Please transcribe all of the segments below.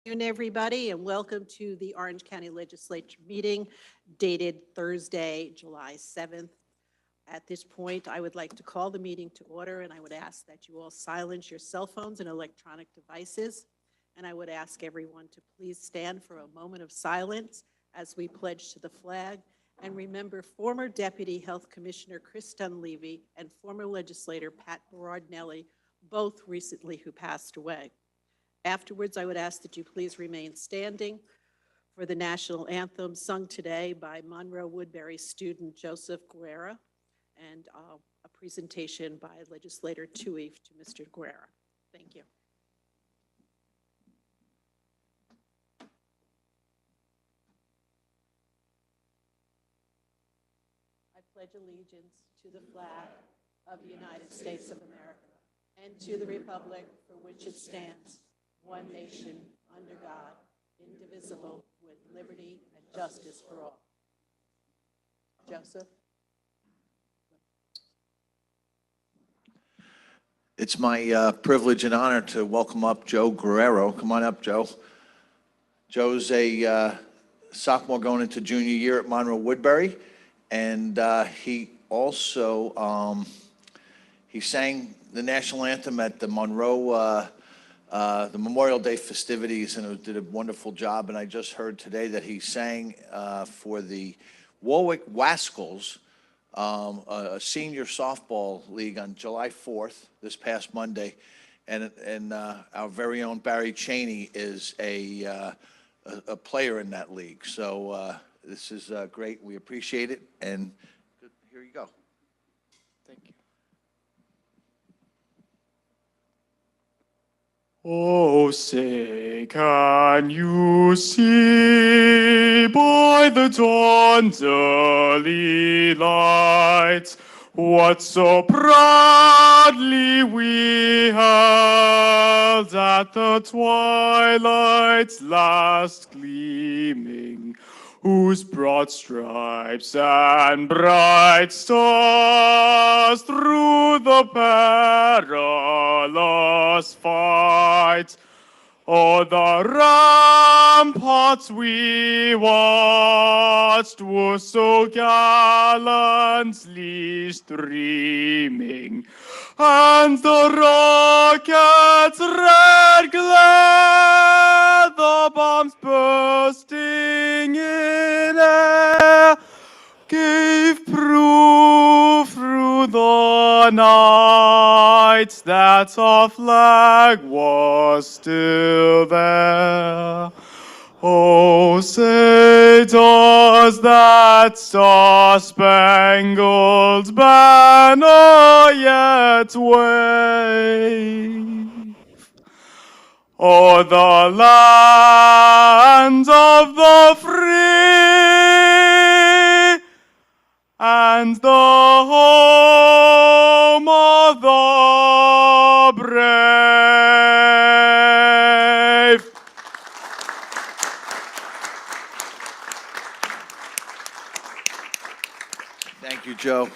Good afternoon, everybody, and welcome to the Orange County Legislature meeting dated Thursday, July 7th. At this point, I would like to call the meeting to order, and I would ask that you all silence your cell phones and electronic devices. And I would ask everyone to please stand for a moment of silence as we pledge to the flag and remember former Deputy Health Commissioner Chris Dunleavy and former legislator Pat Berardinelli, both recently who passed away. Afterwards, I would ask that you please remain standing for the national anthem sung today by Monroe-Woodbury student Joseph Guerrero and a presentation by Legislator Tui to Mr. Guerrero. Thank you. I pledge allegiance to the flag of the United States of America and to the republic for which it stands, one nation, under God, indivisible, with liberty and justice for all. Joseph? It's my privilege and honor to welcome up Joe Guerrero. Come on up, Joe. Joe's a sophomore going into junior year at Monroe-Woodbury, and he also he sang the national anthem at the Monroe the Memorial Day festivities, and did a wonderful job. And I just heard today that he sang for the Warwick Wascals, a senior softball league on July 4th, this past Monday. And our very own Barry Cheney is a player in that league. So this is great. We appreciate it. And here you go. Thank you. Oh, say, can you see by the dawn's early light what so proudly we held at the twilight's last gleaming, whose broad stripes and bright stars through the perilous fight o'er the ramparts we watched were so gallantly streaming, and the rocket's red glare, the bombs bursting in air, gave proof through the night that our flag was still there. Oh, say does that star-spangled banner yet wave o'er the land of the free and the home of the brave? Thank you, Joe.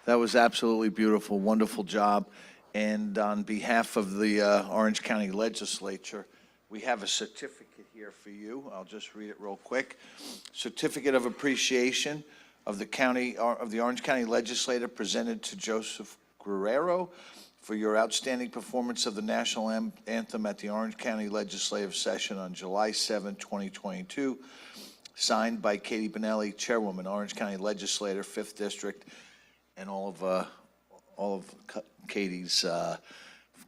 That was absolutely beautiful. Wonderful job. And on behalf of the Orange County Legislature, we have a certificate here for you. I'll just read it real quick. Certificate of appreciation of the Orange County Legislature presented to Joseph Guerrero for your outstanding performance of the national anthem at the Orange County Legislative Session on July 7, 2022. Signed by Katie Benelli, Chairwoman, Orange County Legislator, 5th District, and all of Katie's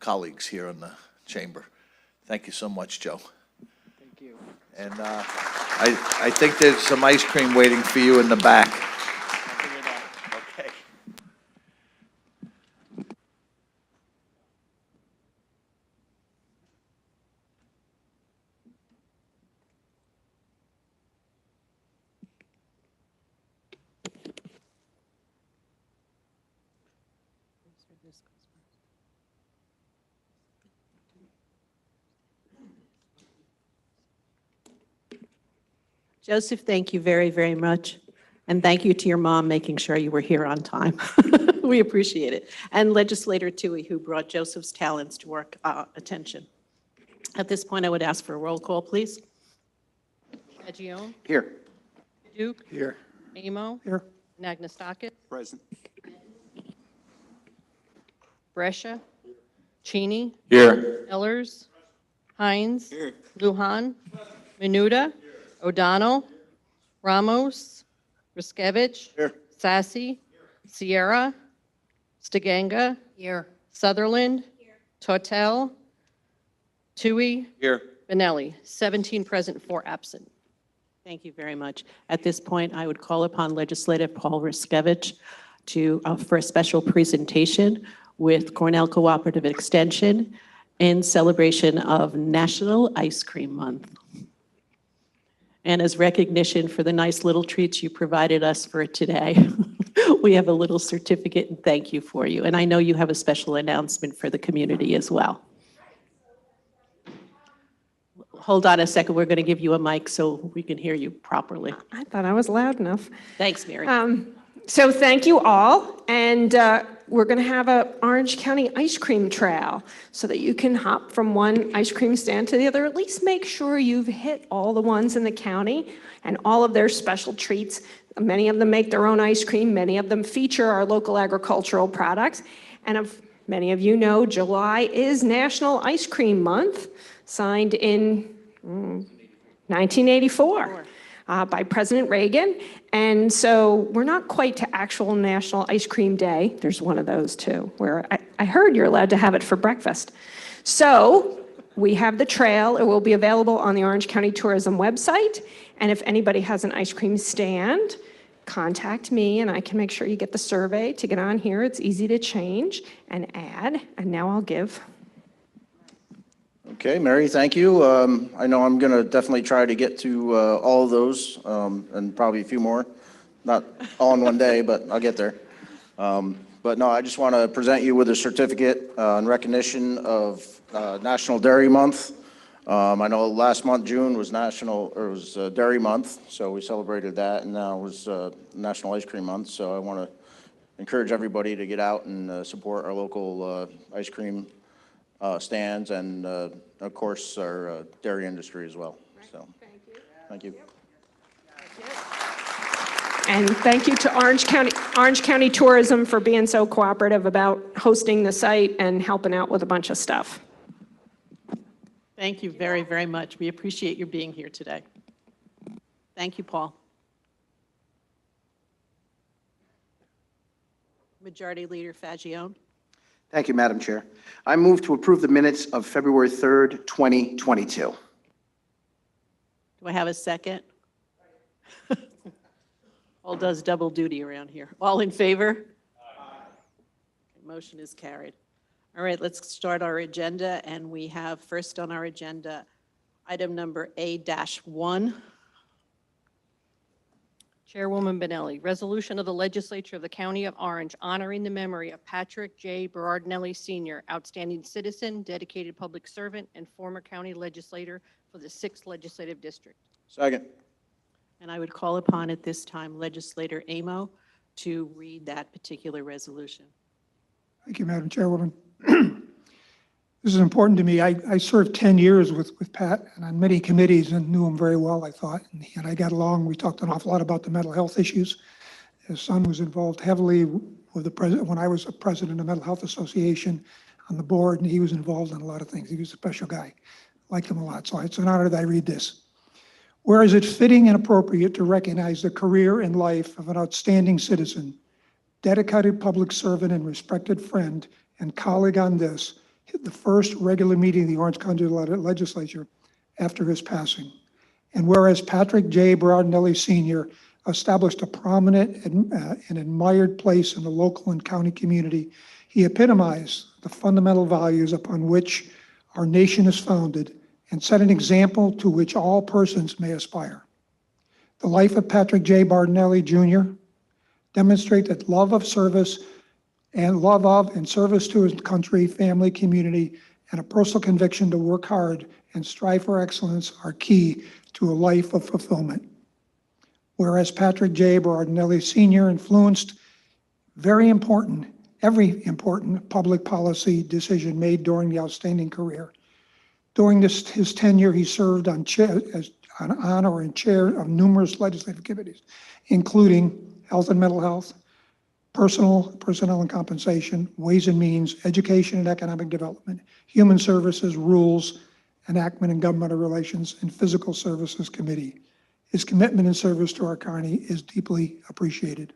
colleagues here in the chamber. Thank you so much, Joe. Thank you. And I think there's some ice cream waiting for you in the back. Okay. Joseph, thank you very, very much. And thank you to your mom making sure you were here on time. We appreciate it. And Legislator Tui, who brought Joseph's talents to our attention. At this point, I would ask for a roll call, please. Adjourn, Here. Duke, Here. Amo, Here. Nagnestakis, Present. Brescia, Cheney, Here. Ellers, Hines, Lujan, Menuda, O'Donnell, Ramos, Riskevich, Here. Sassy, Sierra, Stiganga, Sutherland, Tortel, Tui, Here. Benelli. 17 present, 4 absent. Thank you very much. At this point, I would call upon Legislator Paul Riskevich for a special presentation with Cornell Cooperative Extension in celebration of National Ice Cream Month. And as recognition for the nice little treats you provided us for today, we have a little certificate and thank you for you. And I know you have a special announcement for the community as well. Hold on a second, we're going to give you a mic so we can hear you properly. I thought I was loud enough. Thanks, Mary. So thank you all, and we're going to have a Orange County ice cream trail so that you can hop from one ice cream stand to the other. At least make sure you've hit all the ones in the county and all of their special treats. Many of them make their own ice cream. Many of them feature our local agricultural products. And if many of you know, July is National Ice Cream Month, signed in 1984. By President Reagan. And so we're not quite to actual National Ice Cream Day. There's one of those too, where I heard you're allowed to have it for breakfast. So we have the trail. It will be available on the Orange County Tourism website. And if anybody has an ice cream stand, contact me and I can make sure you get the survey to get on here. It's easy to change and add. And now I'll give. Okay, Mary, thank you. I know I'm going to definitely try to get to all of those and probably a few more. Not all in one day, but I'll get there. But no, I just want to present you with a certificate in recognition of National Dairy Month. I know last month, June, was Dairy Month, so we celebrated that, and now it was National Ice Cream Month. So I want to encourage everybody to get out and support our local ice cream stands and, of course, our dairy industry as well. So, thank you. And thank you to Orange County Tourism for being so cooperative about hosting the site and helping out with a bunch of stuff. Thank you very, very much. We appreciate your being here today. Thank you, Paul. Majority Leader Fagione. Thank you, Madam Chair. I move to approve the minutes of February 3rd, 2022. Do I have a second? Paul does double duty around here. All in favor? Aye. Motion is carried. All right, let's start our agenda, and we have first on our agenda, item number A-1. Chairwoman Benelli, resolution of the Legislature of the County of Orange honoring the memory of Patrick J. Berardinelli Sr., outstanding citizen, dedicated public servant, and former county legislator for the 6th Legislative District. Second. And I would call upon at this time Legislator Amo to read that particular resolution. Thank you, Madam Chairwoman. This is important to me. I served 10 years with Pat and on many committees and knew him very well, I thought. And he and I got along. We talked an awful lot about the mental health issues. His son was involved heavily with the president when I was a president of the Mental Health Association on the board, and he was involved in a lot of things. He was a special guy. Liked him a lot. So it's an honor that I read this. Whereas it's fitting and appropriate to recognize the career and life of an outstanding citizen, dedicated public servant and respected friend and colleague on this, the first regular meeting of the Orange County Legislature after his passing. And whereas Patrick J. Berardinelli Sr. established a prominent and admired place in the local and county community, he epitomized the fundamental values upon which our nation is founded and set an example to which all persons may aspire. The life of Patrick J. Berardinelli Jr. demonstrates that love of service and service to his country, family, community, and a personal conviction to work hard and strive for excellence are key to a life of fulfillment. Whereas Patrick J. Berardinelli Sr. influenced every important public policy decision made during the outstanding career. During his tenure, he served on or in chair of numerous legislative committees, including Health and Mental Health, Personnel and Compensation, Ways and Means, Education and Economic Development, Human Services, Rules, Enactment and Governmental Relations, and Physical Services Committee. His commitment and service to our county is deeply appreciated.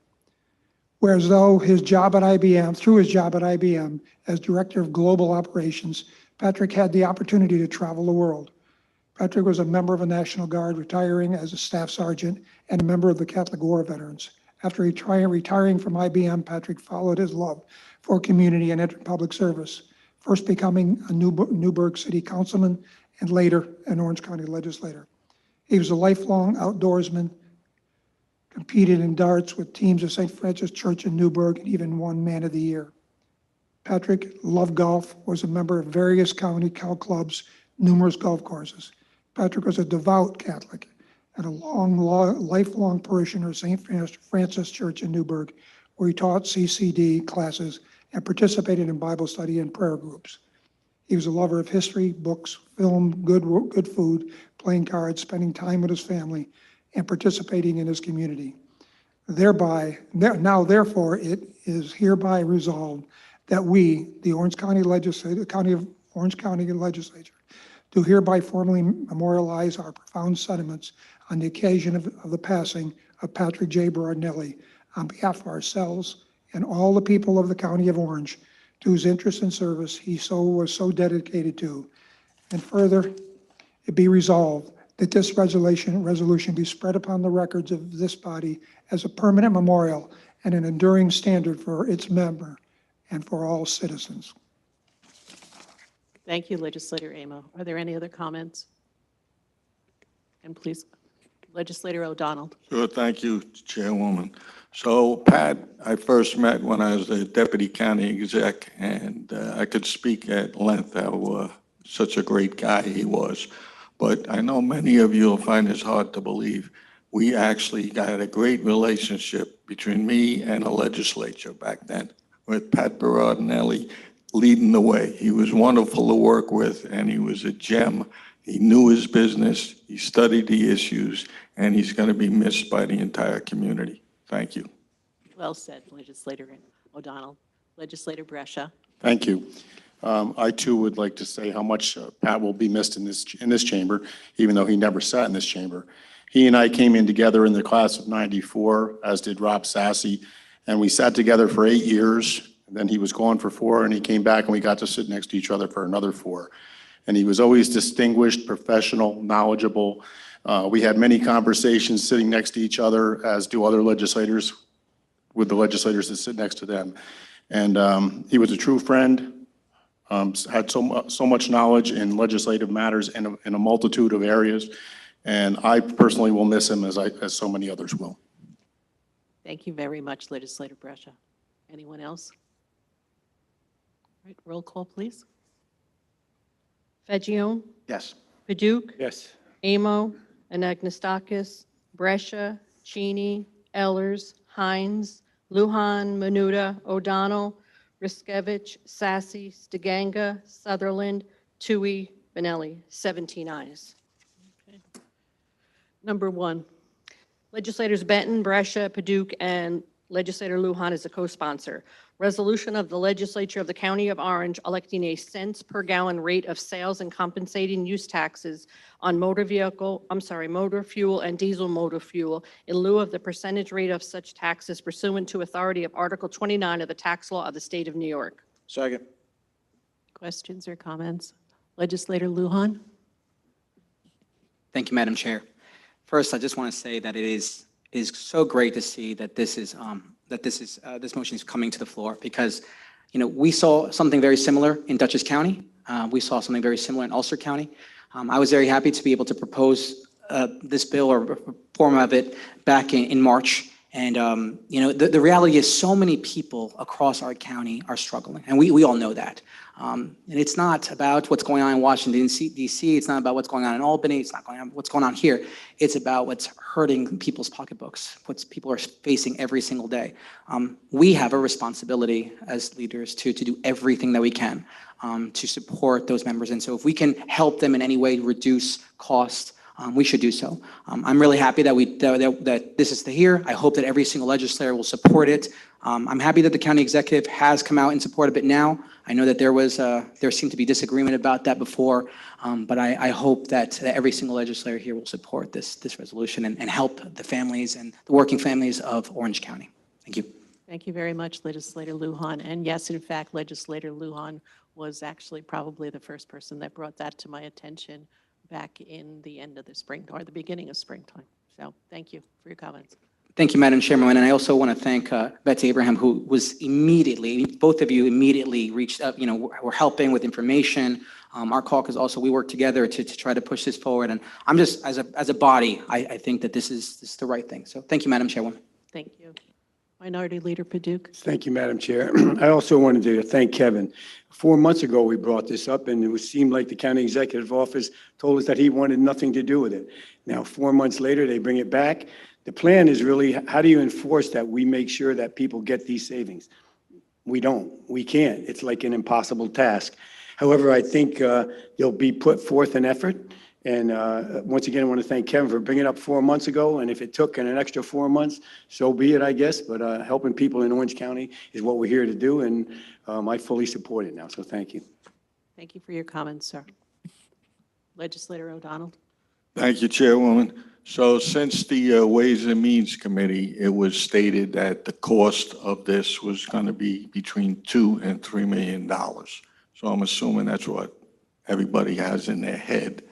Whereas through his job at IBM as Director of Global Operations, Patrick had the opportunity to travel the world. Patrick was a member of the National Guard, retiring as a Staff Sergeant and a member of the Catholic War Veterans. After retiring from IBM, Patrick followed his love for community and entered public service, first becoming a Newburgh City Councilman and later an Orange County legislator. He was a lifelong outdoorsman, competed in darts with teams of St. Francis Church in Newburgh, and even won Man of the Year. Patrick loved golf, was a member of various county clubs, numerous golf courses. Patrick was a devout Catholic and a lifelong parishioner of St. Francis Church in Newburgh, where he taught CCD classes and participated in Bible study and prayer groups. He was a lover of history, books, film, good food, playing cards, spending time with his family, and participating in his community. Therefore, it is hereby resolved that we, the Orange County Legislature, County of Orange County Legislature, do hereby formally memorialize our profound sentiments on the occasion of the passing of Patrick J. Berardinelli on behalf of ourselves and all the people of the County of Orange, to whose interest and service he was so dedicated to. And further, it be resolved that this resolution be spread upon the records of this body as a permanent memorial and an enduring standard for its member and for all citizens. Thank you, Legislator Amo. Are there any other comments? And please, Legislator O'Donnell. Sure, thank you, Chairwoman. So, Pat, I first met when I was a deputy county exec, and I could speak at length how such a great guy he was. But I know many of you will find this hard to believe. We actually got a great relationship between me and the legislature back then, with Pat Berardinelli leading the way. He was wonderful to work with, and he was a gem. He knew his business, he studied the issues, and he's going to be missed by the entire community. Thank you. Well said, Legislator O'Donnell. Legislator Brescia. Thank you. I too would like to say how much Pat will be missed in this chamber, even though he never sat in this chamber. He and I came in together in the class of '94, as did Rob Sassy, and we sat together for 8 years. And then he was gone for 4, and he came back, and we got to sit next to each other for another 4. And he was always distinguished, professional, knowledgeable. We had many conversations sitting next to each other, as do other legislators, with the legislators that sit next to them. And he was a true friend, had so much knowledge in legislative matters in a multitude of areas. And I personally will miss him, as so many others will. Thank you very much, Legislator Brescia. Anyone else? All right, roll call, please. Fagione? Yes. Paduk? Yes. Amo? Anagnestakis? Brescia? Cheney? Ellers? Hines? Lujan? Menuda? O'Donnell? Riskevich? Sassy? Stiganga? Sutherland? Tui? Benelli? 17 ayes. Okay. Number 1. Legislators Benton, Brescia, Paduk, and Legislator Lujan is a co-sponsor. Resolution of the Legislature of the County of Orange electing a cents per gallon rate of sales and compensating use taxes on motor fuel and diesel motor fuel in lieu of the percentage rate of such taxes pursuant to authority of Article 29 of the tax law of the state of New York. Second. Questions or comments? Legislator Lujan? Thank you, Madam Chair. First, I just want to say that it is so great to see that this motion is coming to the floor, because, we saw something very similar in Dutchess County. We saw something very similar in Ulster County. I was very happy to be able to propose this bill or form of it back in March, And, the reality is so many people across our county are struggling, and we all know that. And it's not about what's going on in Washington, D.C. It's not about what's going on in Albany. It's not what's going on here. It's about what's hurting people's pocketbooks, what people are facing every single day. We have a responsibility as leaders to do everything that we can to support those members. And so if we can help them in any way reduce cost, we should do so. I'm really happy that this is here. I hope that every single legislator will support it. I'm happy that the county executive has come out in support of it now. I know that there seemed to be disagreement about that before, but I hope that every single legislator here will support this resolution and help the families and the working families of Orange County. Thank you. Thank you very much, Legislator Lujan. And yes, in fact, Legislator Lujan was actually probably the first person that brought that to my attention back in the end of the spring, or the beginning of springtime. So thank you for your comments. Thank you, Madam Chairman. And I also want to thank Betsy Abraham, who was both of you immediately reached out, were helping with information. Our caucus also, we worked together to try to push this forward. And I'm just, as a body, I think that this is the right thing. So thank you, Madam Chairwoman. Thank you. Minority Leader Paduk. Thank you, Madam Chair. I also wanted to thank Kevin. 4 months ago, we brought this up, and it seemed like the county executive office told us that he wanted nothing to do with it. Now, 4 months later, they bring it back. The plan is really, how do you enforce that we make sure that people get these savings? We don't. We can't. It's like an impossible task. However, I think there'll be put forth an effort. And once again, I want to thank Kevin for bringing it up 4 months ago. And if it took an extra 4 months, so be it, I guess. But helping people in Orange County is what we're here to do. And I fully support it now. So thank you. Thank you for your comments, sir. Legislator O'Donnell. Thank you, Chairwoman. So since the Ways and Means Committee, it was stated that the cost of this was going to be between $2 and $3 million. So I'm assuming that's what everybody has in their head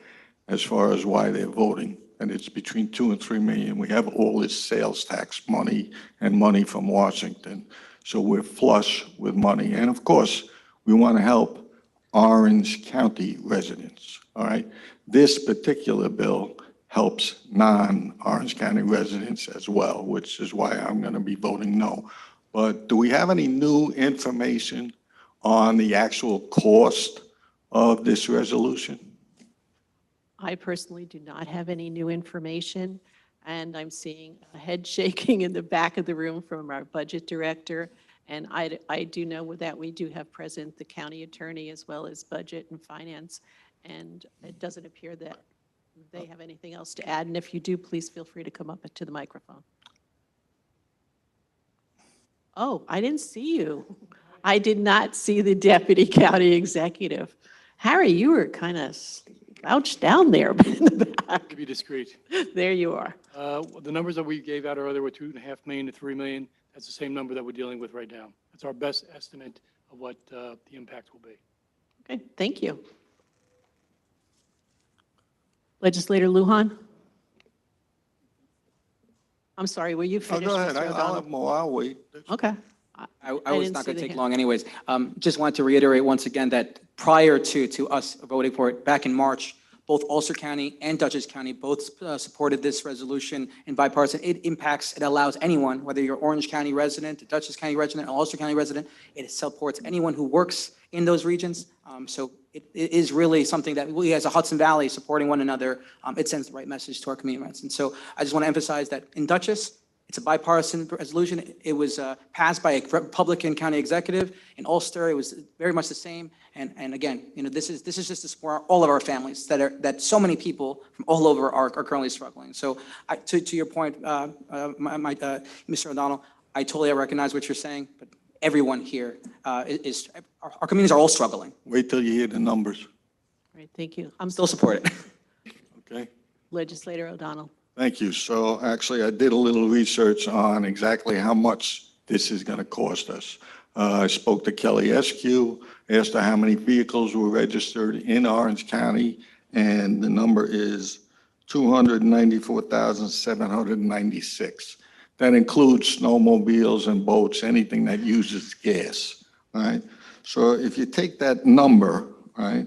as far as why they're voting, and it's between 2 and 3 million. We have all this sales tax money and money from Washington, so we're flush with money. And of course, we want to help Orange County residents, all right? This particular bill helps non-Orange County residents as well, which is why I'm going to be voting no. But do we have any new information on the actual cost of this resolution? I personally do not have any new information, and I'm seeing a head shaking in the back of the room from our budget director. And I do know that we do have present the county attorney as well as budget and finance, and it doesn't appear that they have anything else to add. And if you do, please feel free to come up to the microphone. Oh, I didn't see you. I did not see the deputy county executive. Harry, you were kind of slouched down there in the back. To be discreet. There you are. The numbers that we gave out earlier were 2.5 million to 3 million. That's the same number that we're dealing with right now. That's our best estimate of what the impact will be. Okay, thank you. Legislator Lujan? I'm sorry, were you Oh, finished? go ahead. Mr. I'll O'Donnell? have more. I'll wait. Okay. I was didn't not see going to the take hand. long anyways. Just wanted to reiterate once again that prior to us voting for it back in March, both Ulster County and Dutchess County both supported this resolution in bipartisan. It allows anyone, whether you're Orange County resident, a Dutchess County resident, or Ulster County resident, it supports anyone who works in those regions. So it is really something that we as a Hudson Valley supporting one another, it sends the right message to our communities. And so I just want to emphasize that in Dutchess, it's a bipartisan resolution. It was passed by a Republican county executive. In Ulster, it was very much the same. And again, this is just to support all of our families that so many people from all over are currently struggling. So to your point, Mr. O'Donnell, I totally recognize what you're saying, but everyone here our communities are all struggling. Wait till you hear the numbers. All right, thank you. Still support it. Okay. Legislator O'Donnell. Thank you. So actually, I did a little research on exactly how much this is going to cost us. I spoke to Kelly Eskew, asked her how many vehicles were registered in Orange County, and the number is 294,796. That includes snowmobiles and boats, anything that uses gas, all right? So if you take that number, right,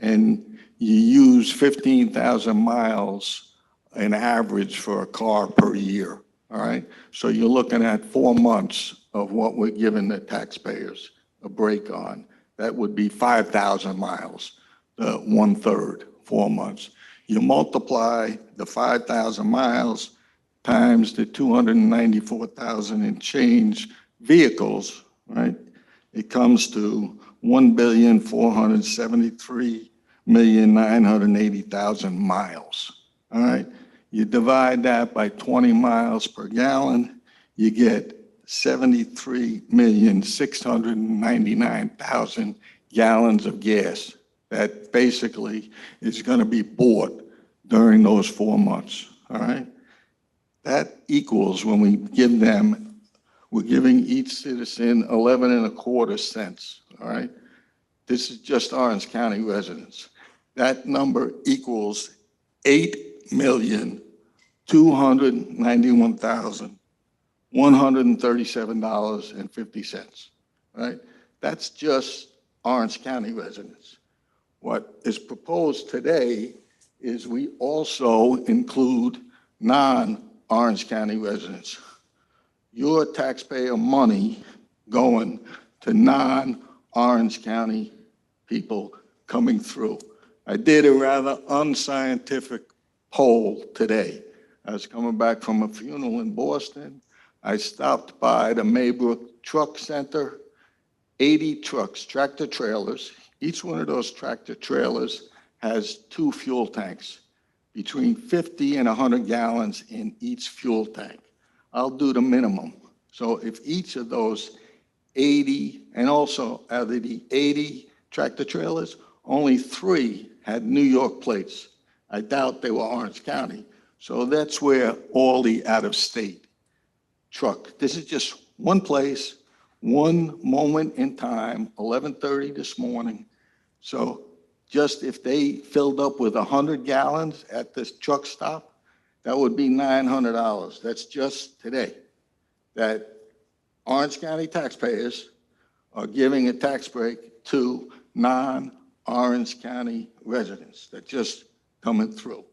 and you use 15,000 miles an average for a car per year, all right? So you're looking at 4 months of what we're giving the taxpayers a break on. That would be 5,000 miles, the 1/3, 4 months. You multiply the 5,000 miles times the 294,000 and change vehicles, right? It comes to 1,473,980,000 miles, all right? You divide that by 20 miles per gallon, you get 73,699,000 gallons of gas that basically is going to be bought during those 4 months, all right? That equals, when we give them, we're giving each citizen 11.25 cents, all right? This is just Orange County residents. That number equals $8,291,137.50, right? That's just Orange County residents. What is proposed today is we also include non-Orange County residents. Your taxpayer money going to non-Orange County people coming through. I did a rather unscientific poll today. I was coming back from a funeral in Boston. I stopped by the Maybrook Truck Center, 80 trucks, tractor trailers. Each one of those tractor trailers has 2 fuel tanks, between 50 and 100 gallons in each fuel tank. I'll do the minimum. So if each of those 80, and also out of the 80 tractor trailers, only 3 had New York plates. I doubt they were Orange County. So that's where all the out-of-state truck, this is just one place, one moment in time, 11:30 this morning. So just if they filled up with 100 gallons at this truck stop, that would be $900. That's just today. That Orange County taxpayers are giving a tax break to non-Orange County residents that just coming through.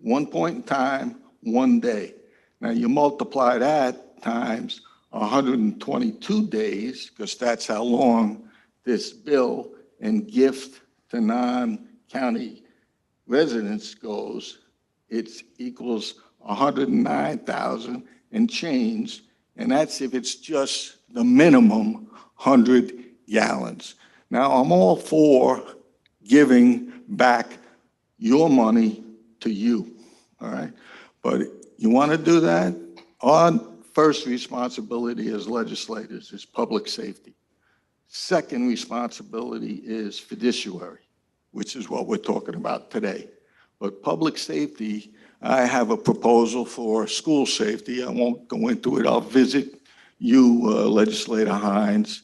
One point in time, one day. Now you multiply that times 122 days, because that's how long this bill and gift to non-county residents goes. It equals 109,000 and change, and that's if it's just the minimum 100 gallons. Now, I'm all for giving back your money to you, all right? But you want to do that? Our first responsibility as legislators is public safety. Second responsibility is fiduciary, which is what we're talking about today. But public safety, I have a proposal for school safety. I won't go into it. I'll visit you, Legislator Hines.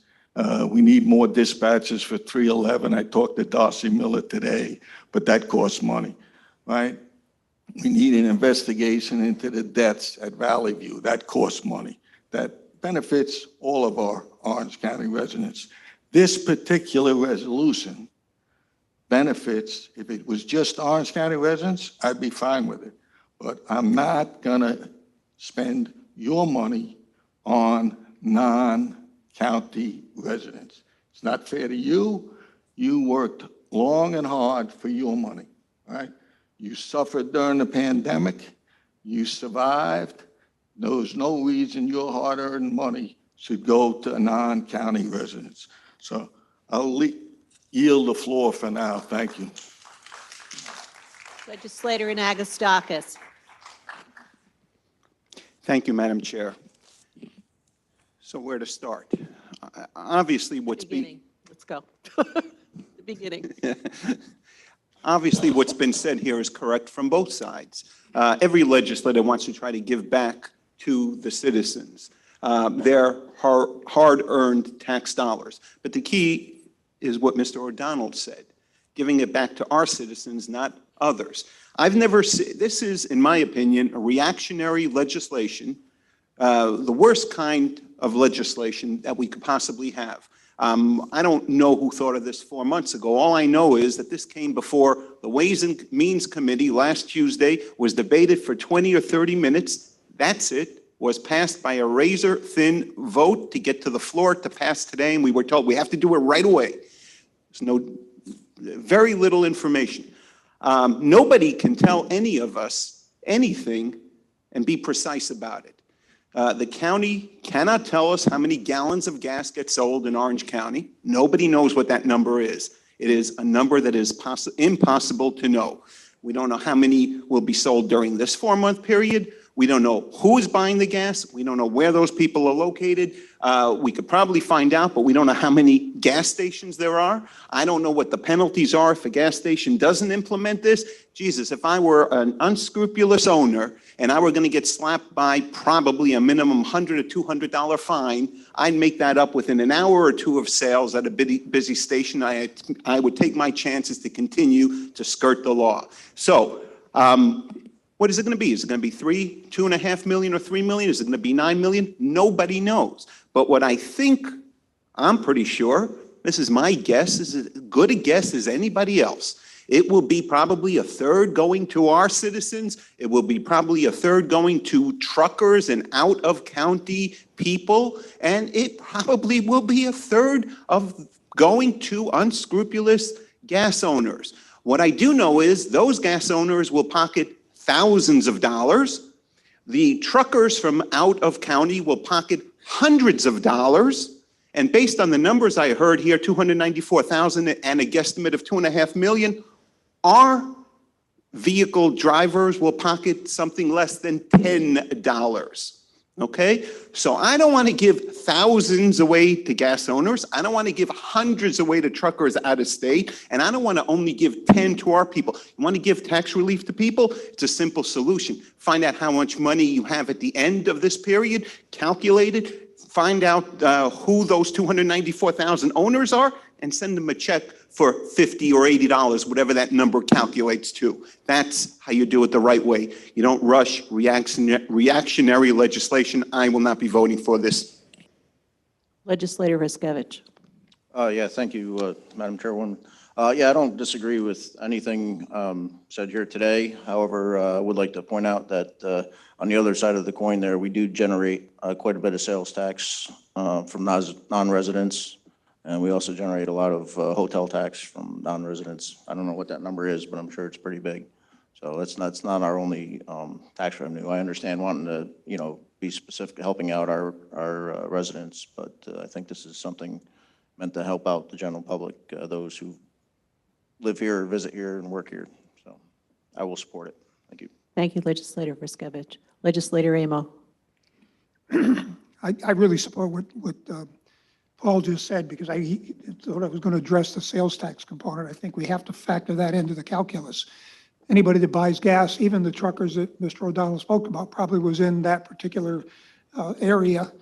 We need more dispatchers for 311. I talked to Darcy Miller today, but that costs money, right? We need an investigation into the deaths at Valley View. That costs money. That benefits all of our Orange County residents. This particular resolution benefits, if it was just Orange County residents, I'd be fine with it. But I'm not gonna spend your money on non-county residents. It's not fair to you. You worked long and hard for your money, right? You suffered during the pandemic. You survived. There's no reason your hard-earned money should go to non-county residents. So I'll yield the floor for now. Thank you. Legislator Anagostakis. Thank you, Madam Chair. So where to start? Obviously, what's Beginning. Let's go. The beginning. Obviously, what's been said here is correct from both sides. Every legislator wants to try to give back to the citizens their hard-earned tax dollars. But the key is what Mr. O'Donnell said, giving it back to our citizens, not others. I've never seen, this is, in my opinion, a reactionary legislation, the worst kind of legislation that we could possibly have. I don't know who thought of this 4 months ago. All I know is that this came before the Ways and Means Committee last Tuesday, was debated for 20 or 30 minutes. That's it. was passed by a razor-thin vote to get to the floor to pass today, and we were told we have to do it right away. There's very little information. Nobody can tell any of us anything and be precise about it. The county cannot tell us how many gallons of gas get sold in Orange County. Nobody knows what that number is. It is a number that is impossible to know. We don't know how many will be sold during this 4-month period. We don't know who is buying the gas. We don't know where those people are located. We could probably find out, but we don't know how many gas stations there are. I don't know what the penalties are if a gas station doesn't implement this. Jesus, if I were an unscrupulous owner and I were going to get slapped by probably a minimum $100 or $200 fine, I'd make that up within an hour or two of sales at a busy station. I would take my chances to continue to skirt the law. So, what is it going to be? Is it going to be 3, 2.5 million, or 3 million? Is it going to be 9 million? Nobody knows. But what I think, I'm pretty sure, this is my guess, is as good a guess as anybody else. It will be probably a third going to our citizens. It will be probably a third going to truckers and out-of-county people. And it probably will be a third of going to unscrupulous gas owners. What I do know is those gas owners will pocket thousands of dollars. The truckers from out of county will pocket hundreds of dollars. And based on the numbers I heard here, 294,000 and a guesstimate of 2.5 million, our vehicle drivers will pocket something less than $10. Okay? So I don't want to give thousands away to gas owners. I don't want to give hundreds away to truckers out of state. And I don't want to only give 10 to our people. You want to give tax relief to people? It's a simple solution. Find out how much money you have at the end of this period, calculate it, find out who those 294,000 owners are, and send them a check for $50 or $80, whatever that number calculates to. That's how you do it the right way. You don't rush reactionary legislation. I will not be voting for this. Legislator Riskevich. Yeah, thank you, Madam Chairwoman. Yeah, I don't disagree with anything said here today. However, I would like to point out that on the other side of the coin there, we do generate quite a bit of sales tax from non-residents. And we also generate a lot of hotel tax from non-residents. I don't know what that number is, but I'm sure it's pretty big. So that's not our only tax revenue. I understand wanting to, be specific, helping out our residents, but I think this is something meant to help out the general public, those who live here, visit here, and work here. So I will support it. Thank you. Thank you, Legislator Riskevich. Legislator Amo. I really support what Paul just said, because I thought I was going to address the sales tax component. I think we have to factor that into the calculus. Anybody that buys gas, even the truckers that Mr. O'Donnell spoke about, probably was in that particular area,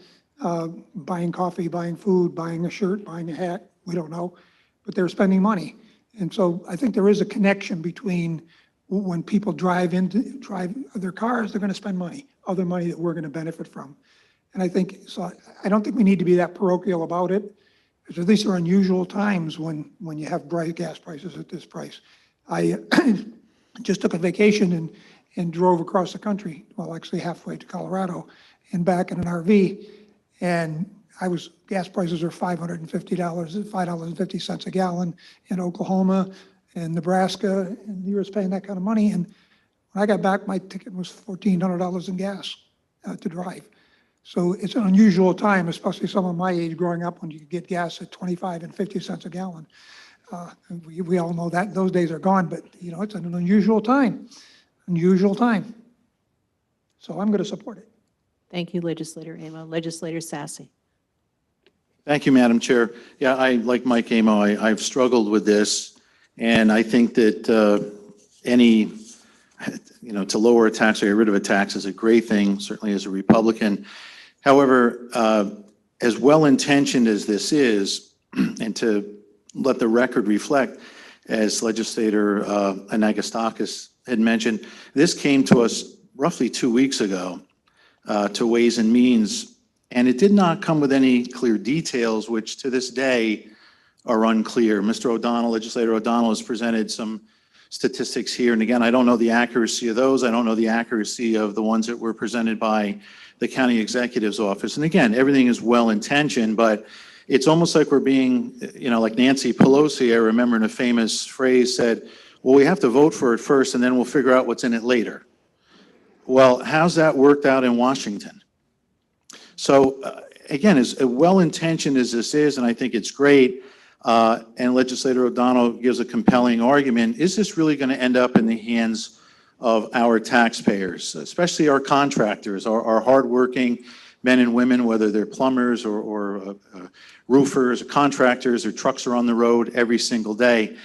buying coffee, buying food, buying a shirt, buying a hat, we don't know, but they're spending money. And so I think there is a connection between when people drive their cars, they're going to spend money, other money that we're going to benefit from. And I don't think we need to be that parochial about it, because these are unusual times when you have gas prices at this price. I just took a vacation and drove across the country, well, actually halfway to Colorado, and back in an RV, and gas prices are $550, $5.50 a gallon in Oklahoma and Nebraska, and you were paying that kind of money. And when I got back, my ticket was $1,400 in gas to drive. So it's an unusual time, especially someone my age growing up, when you could get gas at 25 and 50 cents a gallon. We all know that those days are gone, but it's an unusual time, So I'm going to support it. Thank you, Legislator Amo. Legislator Sassy. Thank you, Madam Chair. Yeah, like Mike Amo, I've struggled with this, and I think that to lower a tax or get rid of a tax is a great thing, certainly as a Republican. However, as well-intentioned as this is, and to let the record reflect, as Legislator Anagostakis had mentioned, this came to us roughly 2 weeks ago to Ways and Means, and it did not come with any clear details, which to this day are unclear. Mr. O'Donnell, Legislator O'Donnell, has presented some statistics here. And again, I don't know the accuracy of those. I don't know the accuracy of the ones that were presented by the county executive's office. And again, everything is well-intentioned, but it's almost like we're being, like Nancy Pelosi, I remember in a famous phrase said, well, we have to vote for it first and then we'll figure out what's in it later. Well, how's that worked out in Washington? So again, as well-intentioned as this is, and I think it's great, and Legislator O'Donnell gives a compelling argument, is this really going to end up in the hands of our taxpayers, especially our contractors, our hardworking men and women, whether they're plumbers or roofers or contractors, or trucks are on the road every single day?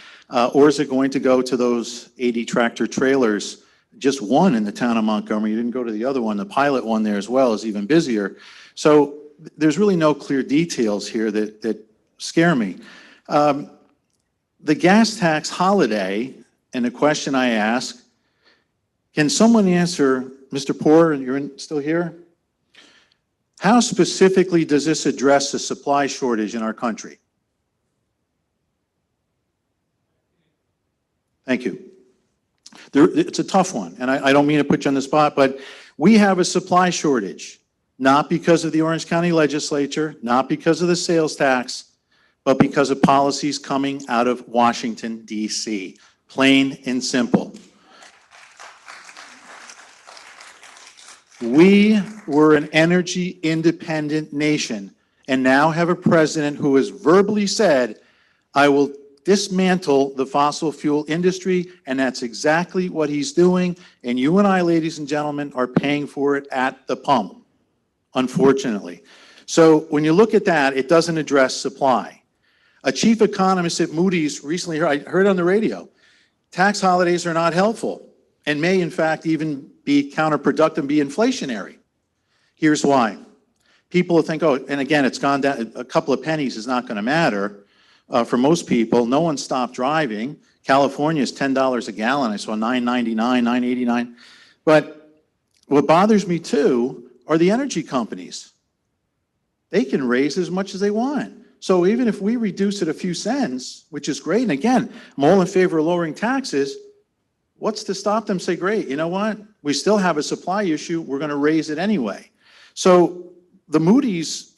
Or is it going to go to those 80 tractor trailers? Just one in the town of Montgomery. You didn't go to the other one. The pilot one there as well is even busier. So there's really no clear details here that scare me. The gas tax holiday, and the question I ask, can someone answer, Mr. Poor, you're still here? How specifically does this address the supply shortage in our country? Thank you. It's a tough one, and I don't mean to put you on the spot, but we have a supply shortage, not because of the Orange County Legislature, not because of the sales tax, but because of policies coming out of Washington, D.C. Plain and simple. We were an energy independent nation and now have a president who has verbally said, I will dismantle the fossil fuel industry, and that's exactly what he's doing. And you and I, ladies and gentlemen, are paying for it at the pump, unfortunately. So when you look at that, it doesn't address supply. A chief economist at Moody's recently, I heard on the radio, tax holidays are not helpful and may in fact even be counterproductive, be inflationary. Here's why. People will think, oh, and again, it's gone down, a couple of pennies is not going to matter. For most people, no one stopped driving. California is $10 a gallon. I saw $9.99, $9.89. But what bothers me too are the energy companies. They can raise as much as they want. So even if we reduce it a few cents, which is great, and again, I'm all in favor of lowering taxes, what's to stop them say, great, you know what? We still have a supply issue. We're going to raise it anyway. So the Moody's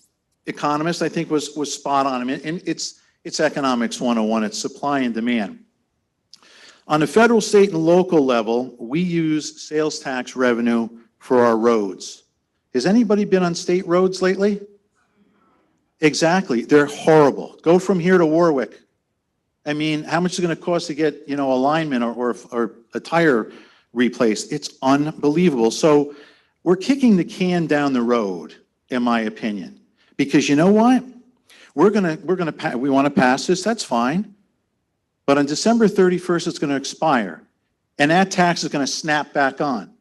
economist, I think, was spot on. And it's economics 101. It's supply and demand. On the federal, state, and local level, we use sales tax revenue for our roads. Has anybody been on state roads lately? Exactly. They're horrible. Go from here to Warwick. I mean, how much is it going to cost to get, alignment or a tire replaced? It's unbelievable. So we're kicking the can down the road, in my opinion, because you know what? We want to pass this. That's fine. But on December 31st, it's going to expire. And that tax is going to snap back on,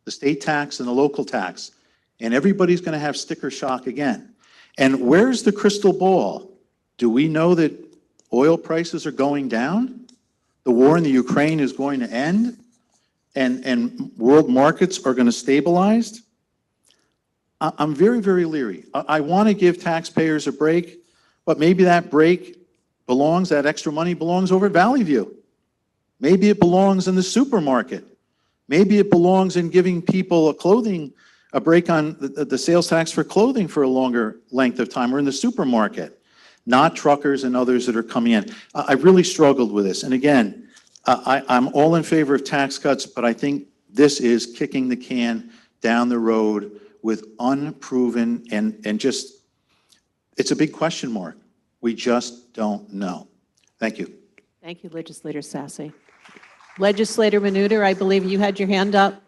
the state tax and the local tax. And everybody's going to have sticker shock again. And where's the crystal ball? Do we know that oil prices are going down? The war in the Ukraine is going to end? And world markets are going to stabilize? I'm very, very leery. I want to give taxpayers a break, but maybe that break belongs, that extra money belongs over at Valley View. Maybe it belongs in the supermarket. Maybe it belongs in giving people a break on the sales tax for clothing for a longer length of time, or in the supermarket, not truckers and others that are coming in. I really struggled with this. And again, I'm all in favor of tax cuts, but I think this is kicking the can down the road with unproven and just, it's a big question mark. We just don't know. Thank you. Thank you, Legislator Sasse. Legislator Menuda, I believe you had your hand up.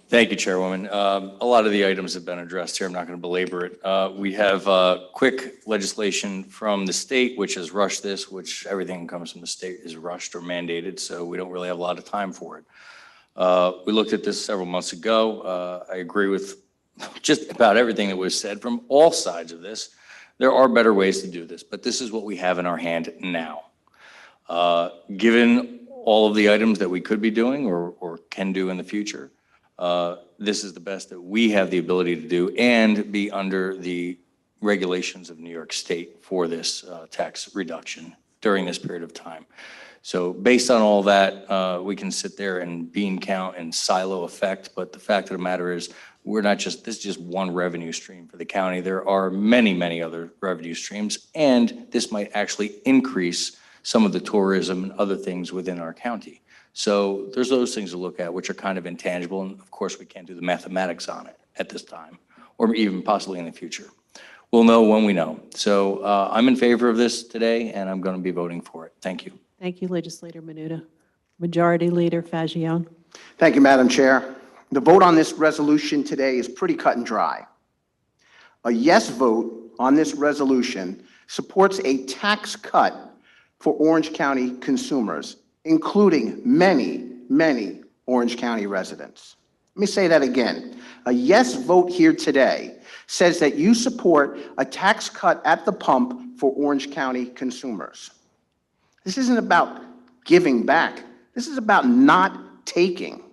Thank you, Chairwoman. A lot of the items have been addressed here. I'm not going to belabor it. We have quick legislation from the state, which has rushed this, which everything comes from the state is rushed or mandated, so we don't really have a lot of time for it. We looked at this several months ago. I agree with just about everything that was said from all sides of this. There are better ways to do this, but this is what we have in our hand now. Given all of the items that we could be doing or can do in the future, this is the best that we have the ability to do and be under the regulations of New York State for this tax reduction during this period of time. So based on all that, we can sit there and bean count and silo effect, but the fact of the matter is, this is just one revenue stream for the county. There are many, many other revenue streams, and this might actually increase some of the tourism and other things within our county. So there's those things to look at, which are kind of intangible, and of course, we can't do the mathematics on it at this time, or even possibly in the future. We'll know when we know. So I'm in favor of this today, and I'm going to be voting for it. Thank you. Thank you, Legislator Menuda. Majority Leader Fagione. Thank you, Madam Chair. The vote on this resolution today is pretty cut and dry. A yes vote on this resolution supports a tax cut for Orange County consumers, including many, many Orange County residents. Let me say that again. A yes vote here today says that you support a tax cut at the pump for Orange County consumers. This isn't about giving back. This is about not taking.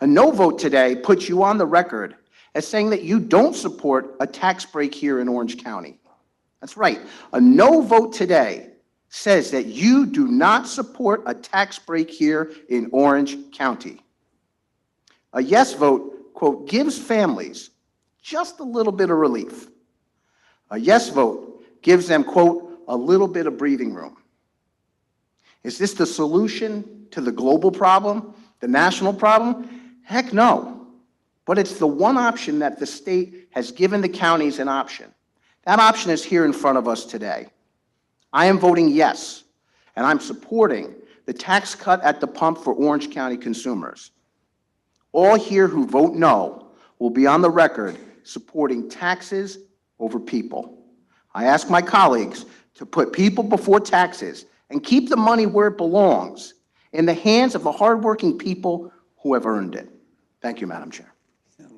A no vote today puts you on the record as saying that you don't support a tax break here in Orange County. That's right. A no vote today says that you do not support a tax break here in Orange County. A yes vote, quote, gives families just a little bit of relief. A yes vote gives them, quote, a little bit of breathing room. Is this the solution to the global problem, the national problem? Heck no. But it's the one option that the state has given the counties an option. That option is here in front of us today. I am voting yes, and I'm supporting the tax cut at the pump for Orange County consumers. All here who vote no will be on the record supporting taxes over people. I ask my colleagues to put people before taxes and keep the money where it belongs, in the hands of the hardworking people who have earned it. Thank you, Madam Chair. At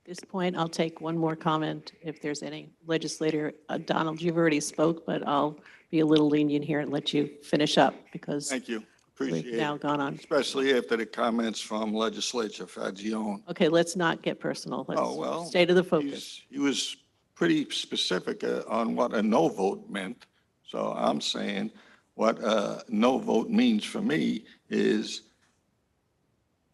this point, I'll take one more comment if there's any. Legislator Donald, you've already spoke, but I'll be a little lenient here and let you finish up because Thank you. we've Appreciate now it, gone on. especially after the comments from Legislature Fagione. Okay, let's not get personal. Oh, well, Let's stay to the focus. He was pretty specific on what a no vote meant. So I'm saying what a no vote means for me is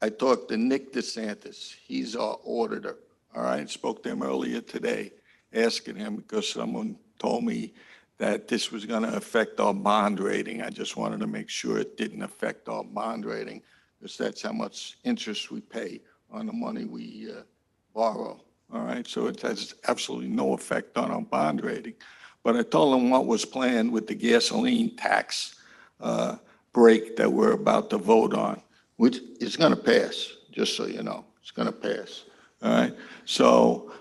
I talked to Nick DeSantis. He's our auditor. All right, spoke to him earlier today, asking him because someone told me that this was going to affect our bond rating. I just wanted to make sure it didn't affect our bond rating because that's how much interest we pay on the money we borrow. All right, so it has absolutely no effect on our bond rating. But I told him what was planned with the gasoline tax break that we're about to vote on, which is going to pass, just so you know. It's going to pass. All right, so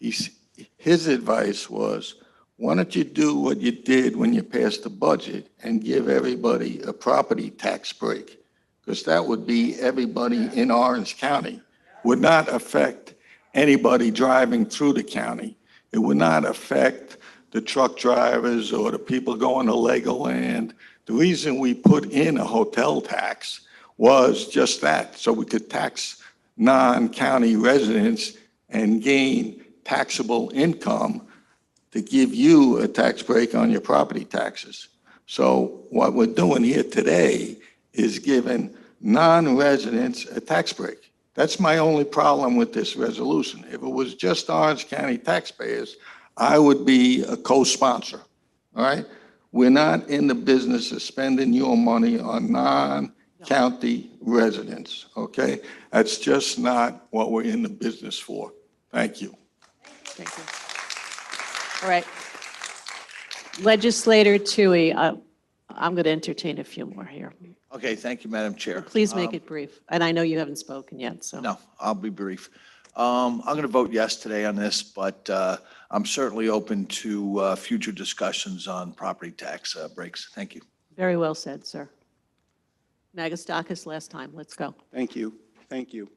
his advice was, why don't you do what you did when you passed the budget and give everybody a property tax break? Because that would be everybody in Orange County. Would not affect anybody driving through the county. It would not affect the truck drivers or the people going to Legoland. The reason we put in a hotel tax was just that, so we could tax non-county residents and gain taxable income to give you a tax break on your property taxes. So what we're doing here today is giving non-residents a tax break. That's my only problem with this resolution. If it was just Orange County taxpayers, I would be a co-sponsor, all right? We're not in the business of spending your money on non-county residents, okay? That's just not what we're in the business for. Thank you. Thank you. All right. Legislator Tui, I'm going to entertain a few more here. Okay, thank you, Madam Chair. Please make it brief. And I know you haven't spoken yet, so. No, I'll be brief. I'm going to vote yes today on this, but I'm certainly open to future discussions on property tax breaks. Thank you. Very well said, sir. Nagastakis, last time. Let's go. Thank you. Thank you.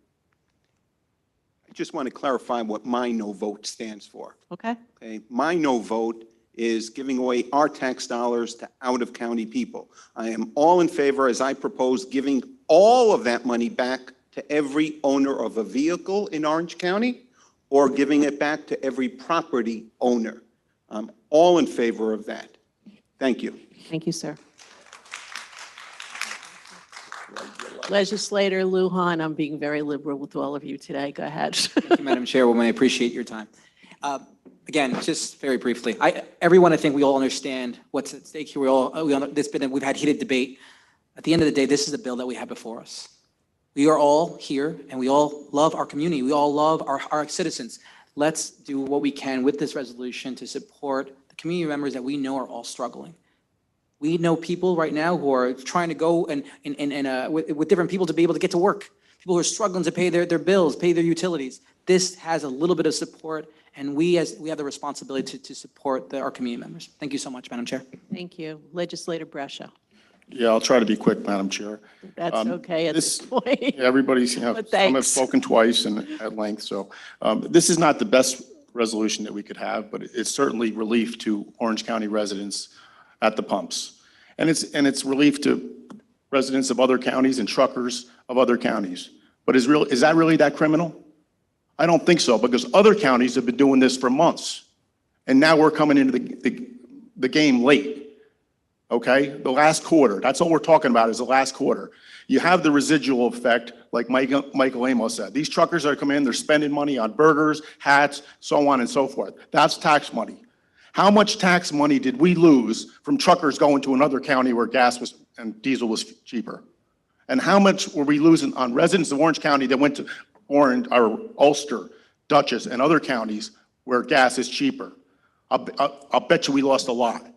I just want to clarify what my no vote stands for. Okay. Okay, my no vote is giving away our tax dollars to out-of-county people. I am all in favor, as I propose, giving all of that money back to every owner of a vehicle in Orange County or giving it back to every property owner. I'm all in favor of that. Thank you. Thank you, sir. Legislator Lujan, I'm being very liberal with all of you today. Go ahead. Thank you, Madam Chairwoman. I appreciate your time. Again, just very briefly, everyone, I think we all understand what's at stake here. We've had heated debate. At the end of the day, this is a bill that we have before us. We are all here, and we all love our community. We all love our citizens. Let's do what we can with this resolution to support the community members that we know are all struggling. We know people right now who are trying to go with different people to be able to get to work. People who are struggling to pay their bills, pay their utilities. This has a little bit of support, and we have the responsibility to support our community members. Thank you so much, Madam Chair. Thank you. Legislator Brescia. Yeah, I'll try to be quick, Madam Chair. That's okay at this point. Everybody's, But some have thanks. spoken twice and at length, so this is not the best resolution that we could have, but it's certainly relief to Orange County residents at the pumps. And it's relief to residents of other counties and truckers of other counties. But is that really that criminal? I don't think so, because other counties have been doing this for months. And now we're coming into the game late. Okay, the last quarter, that's all we're talking about is the last quarter. You have the residual effect, like Michael Amos said. These truckers are coming in, they're spending money on burgers, hats, so on and so forth. That's tax money. How much tax money did we lose from truckers going to another county where gas was and diesel was cheaper? And how much were we losing on residents of Orange County that went to Orange or Ulster, Dutchess, and other counties where gas is cheaper? I'll bet you we lost a lot.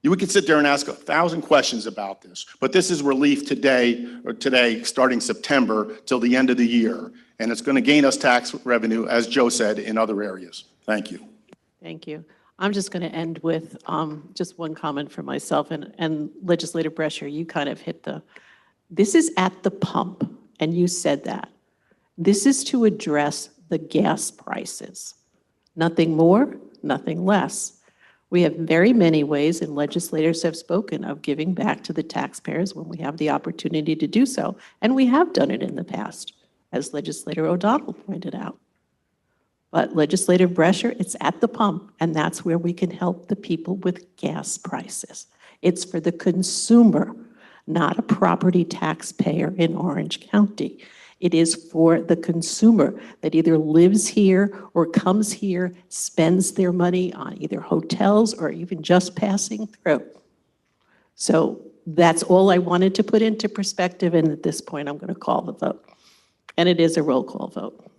We could sit there and ask 1,000 questions about this, but this is relief today, starting September till the end of the year, and it's going to gain us tax revenue, as Joe said, in other areas. Thank you. Thank you. I'm just going to end with just one comment for myself, and Legislator Brescia, you kind of hit this is at the pump, and you said that. This is to address the gas prices. Nothing more, nothing less. We have very many ways, and legislators have spoken of giving back to the taxpayers when we have the opportunity to do so, and we have done it in the past, as Legislator O'Donnell pointed out. But Legislator Brescia, it's at the pump, and that's where we can help the people with gas prices. It's for the consumer, not a property taxpayer in Orange County. It is for the consumer that either lives here or comes here, spends their money on either hotels or even just passing through. So that's all I wanted to put into perspective, and at this point, I'm going to call the vote. And it is a roll call vote.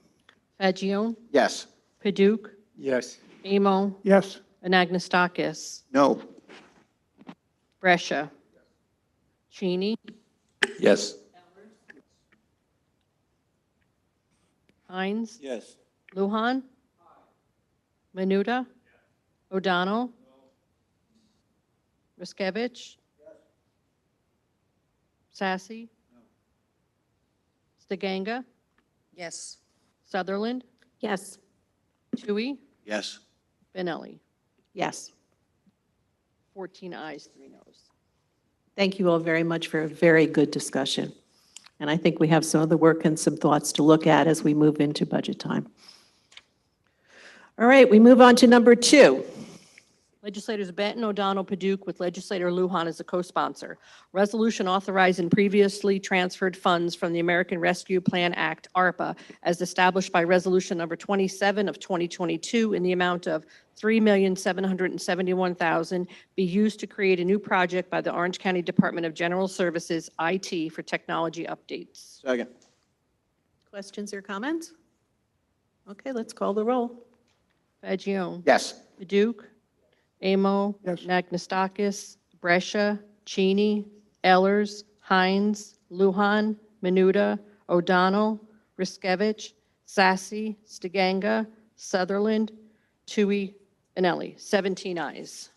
Fagion? Yes. Paduk? Yes. Amo? Yes. Anagnestakis? No. Brescia? Cheney? Yes. Hines? Yes. Lujan? Menuda? O'Donnell? Riskevich? Sassy? Stiganga? Yes. Sutherland? Yes. Tui? Yes. Benelli? Yes. 14 ayes, 3 noes. Thank you all very much for a very good discussion. And I think we have some other work and some thoughts to look at as we move into budget time. All right, we move on to number 2. Legislators Benton, O'Donnell, Paduk, with Legislator Lujan as a co-sponsor. Resolution authorizing previously transferred funds from the American Rescue Plan Act, ARPA, as established by Resolution number 27 of 2022 in the amount of $3,771,000 be used to create a new project by the Orange County Department of General Services, IT, for technology updates. Second. Questions or comments? Okay, let's call the roll. Fagion? Yes. Paduk? Amo? Yes. Anagnestakis? Brescia? Cheney? Ellers? Hines? Lujan? Menuda? O'Donnell? Riskevich? Sassy? Stiganga? Sutherland? Tui? Benelli? 17 ayes.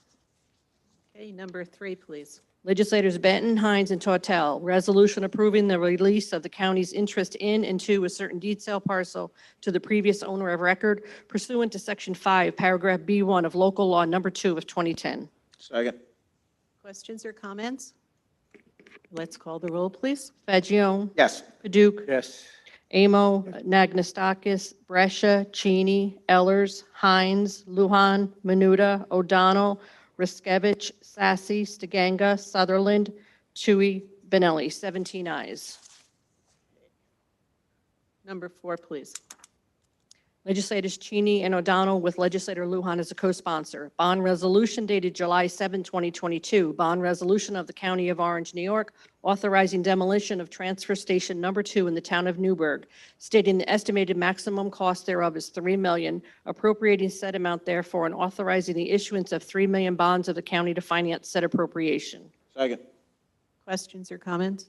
Okay, number 3, please. Legislators Benton, Hines, and Tortel, resolution approving the release of the county's interest in and to a certain deed sale parcel to the previous owner of record pursuant to Section 5, Paragraph B1 of Local Law Number 2 of 2010. Second. Questions or comments? Let's call the roll, please. Fagion? Yes. Paduk? Yes. Amo? Anagnestakis? Brescia? Cheney? Ellers? Hines? Lujan? Menuda? O'Donnell? Riskevich, Sassy, Stiganga, Sutherland, Tui, Benelli, 17 ayes. Number 4, please. Legislators Cheney and O'Donnell with Legislator Lujan as a co-sponsor. Bond resolution dated July 7, 2022. Bond resolution of the County of Orange, New York, authorizing demolition of Transfer Station Number 2 in the town of Newburgh, stating the estimated maximum cost thereof is $3 million, appropriating said amount therefore, and authorizing the issuance of $3 million bonds of the county to finance said appropriation. Second. Questions or comments?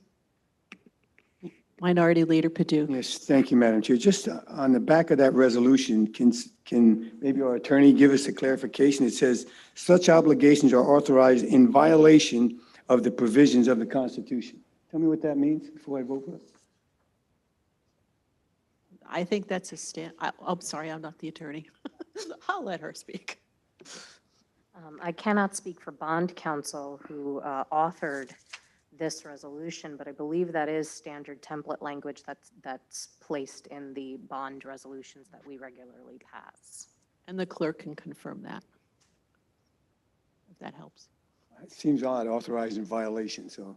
Minority Leader Padu. Yes, thank you, Madam Chair. Just on the back of that resolution, can maybe our attorney give us a clarification? It says, such obligations are authorized in violation of the provisions of the Constitution. Tell me what that means before I vote for it. I think that's a I'm sorry, I'm not the attorney. I'll let her speak. I cannot speak for bond counsel who authored this resolution, but I believe that is standard template language that's placed in the bond resolutions that we regularly pass. And the clerk can confirm that, if that helps. It seems odd, authorized in violation, so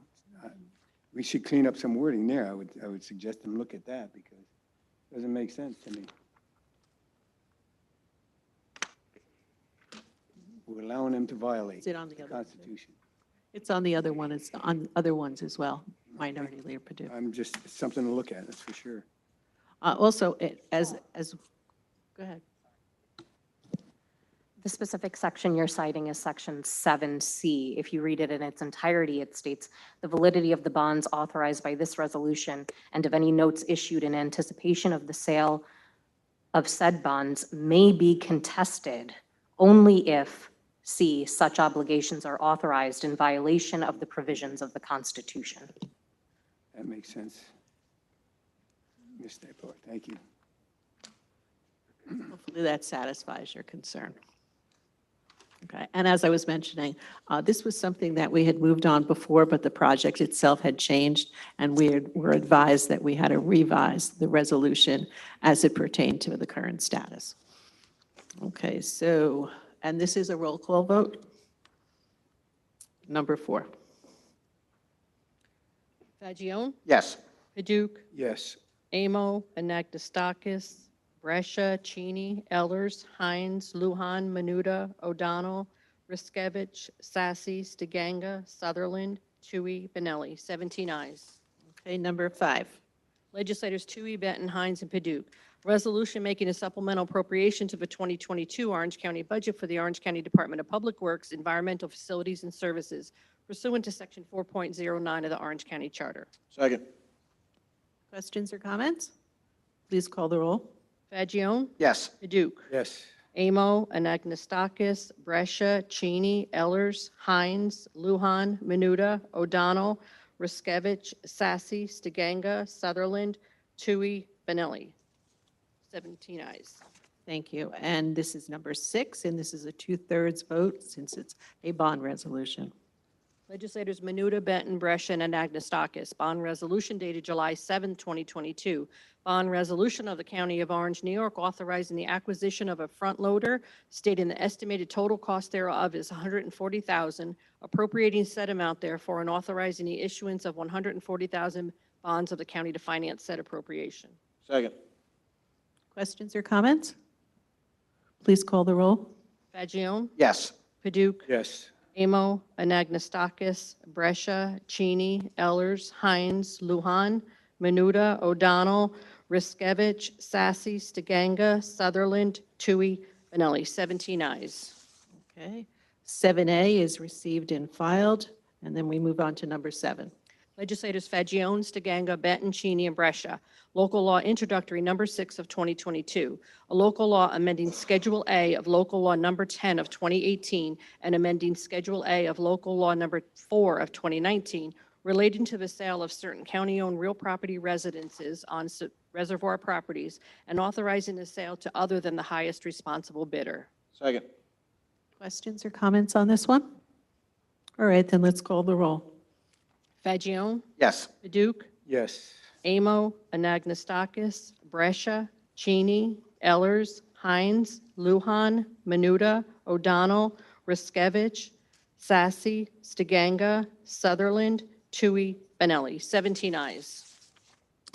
we should clean up some wording there. I would suggest them look at that because it doesn't make sense to me. We're allowing them to violate Is it on the the other? Constitution. It's on the other one, it's on other ones as well, Minority Leader Padu. I'm just, it's something to look at, that's for sure. Also, go ahead. The specific section you're citing is section 7C. If you read it in its entirety, it states the validity of the bonds authorized by this resolution and of any notes issued in anticipation of the sale of said bonds may be contested only if C, such obligations are authorized in violation of the provisions of the Constitution. That makes sense. Missed that part, thank you. Hopefully that satisfies your concern. Okay, and as I was mentioning, this was something that we had moved on before, but the project itself had changed, and we were advised that we had to revise the resolution as it pertained to the current status. Okay, so, and this is a roll call vote. Number 4. Fagion? Yes. Paduk? Yes. Amo, Anagnestakis, Brescia, Cheney, Ellers, Hines, Lujan, Menuda, O'Donnell, Riskevich, Sassy, Stiganga, Sutherland, Tui, Benelli, 17 ayes. Okay, number 5. Legislators Tui, Benton, Hines, and Paduk. Resolution making a supplemental appropriation to the 2022 Orange County budget for the Orange County Department of Public Works, Environmental Facilities and Services pursuant to Section 4.09 of the Orange County Charter. Second. Questions or comments? Please call the roll. Fagion? Yes. Paduk? Yes. Amo, Anagnestakis, Brescia, Cheney, Ellers, Hines, Lujan, Menuda, O'Donnell, Riskevich, Sassy, Stiganga, Sutherland, Tui, Benelli. 17 ayes. Thank you. And this is number 6, and this is a 2/3 vote since it's a bond resolution. Legislators Menuda, Benton, Brescia, and Anagnestakis. Bond resolution dated July 7, 2022. Bond resolution of the County of Orange, New York, authorizing the acquisition of a front loader, stating the estimated total cost thereof is $140,000, appropriating said amount therefore, and authorizing the issuance of $140,000 bonds of the county to finance said appropriation. Second. Questions or comments? Please call the roll. Fagion? Yes. Paduk? Yes. Amo, Anagnestakis, Brescia, Cheney, Ellers, Hines, Lujan, Menuda, O'Donnell, Riskevich, Sassy, Stiganga, Sutherland, Tui, Benelli, 17 ayes. Okay. 7A is received and filed, and then we move on to number 7. Legislators Fagion, Stiganga, Benton, Cheney, and Brescia. Local law introductory number 6 of 2022. A local law amending Schedule A of local law number 10 of 2018 and amending Schedule A of local law number 4 of 2019 relating to the sale of certain county-owned real property residences on reservoir properties and authorizing the sale to other than the highest responsible bidder. Second. Questions or comments on this one? All right, then let's call the roll. Fagion? Yes. Paduk? Yes. Amo, Anagnestakis, Brescia, Cheney, Ellers, Hines, Lujan, Menuda, O'Donnell, Riskevich, Sassy, Stiganga, Sutherland, Tui, Benelli. 17 ayes.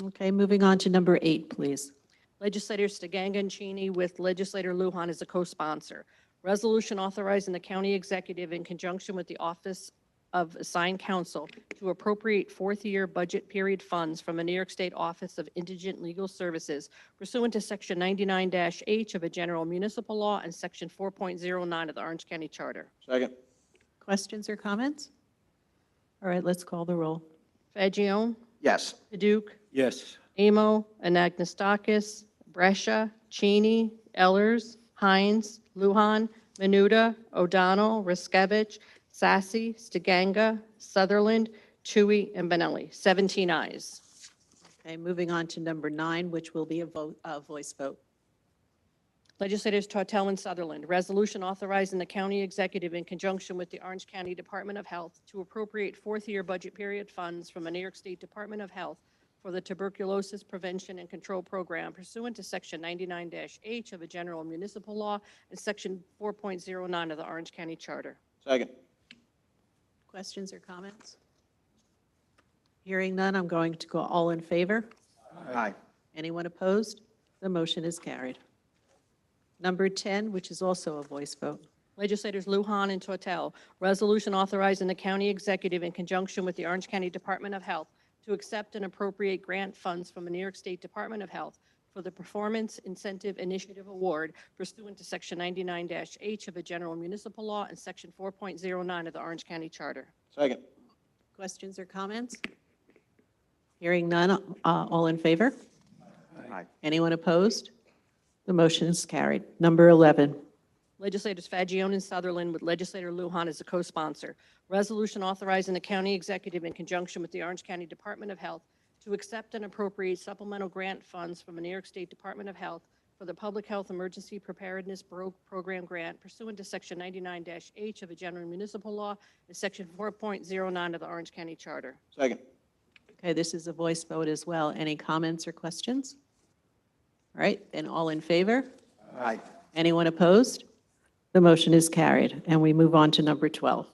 Okay, moving on to number 8, please. Legislator Stiganga and Cheney with Legislator Lujan as a co-sponsor. Resolution authorizing the county executive in conjunction with the Office of Assigned Counsel to appropriate fourth-year budget period funds from the New York State Office of Indigent Legal Services pursuant to Section 99-H of a general municipal law and Section 4.09 of the Orange County Charter. Second. Questions or comments? All right, let's call the roll. Fagion? Yes. Paduk? Yes. Amo, Anagnestakis, Brescia, Cheney, Ellers, Hines, Lujan, Menuda, O'Donnell, Riskevich, Sassy, Stiganga, Sutherland, Tui, and Benelli. 17 ayes. Okay, moving on to number 9, which will be a voice vote. Legislators Tortel and Sutherland, resolution authorizing the county executive in conjunction with the Orange County Department of Health to appropriate fourth-year budget period funds from the New York State Department of Health for the Tuberculosis Prevention and Control Program pursuant to Section 99-H of a general municipal law and Section 4.09 of the Orange County Charter. Second. Questions or comments? Hearing none, I'm going to go all in favor. Aye. Anyone opposed? The motion is carried. Number 10, which is also a voice vote. Legislators Lujan and Tortel, resolution authorizing the county executive in conjunction with the Orange County Department of Health to accept and appropriate grant funds from the New York State Department of Health for the Performance Incentive Initiative Award pursuant to Section 99-H of a general municipal law and Section 4.09 of the Orange County Charter. Second. Questions or comments? Hearing none, all in favor? Aye. Anyone opposed? The motion is carried. Number 11. Legislators Fagion and Sutherland with Legislator Lujan as a co-sponsor. Resolution authorizing the county executive in conjunction with the Orange County Department of Health to accept and appropriate supplemental grant funds from the New York State Department of Health for the Public Health Emergency Preparedness Program grant pursuant to Section 99-H of a general municipal law and Section 4.09 of the Orange County Charter. Second. Okay, this is a voice vote as well. Any comments or questions? All right, then all in favor? Aye. Anyone opposed? The motion is carried, and we move on to number 12.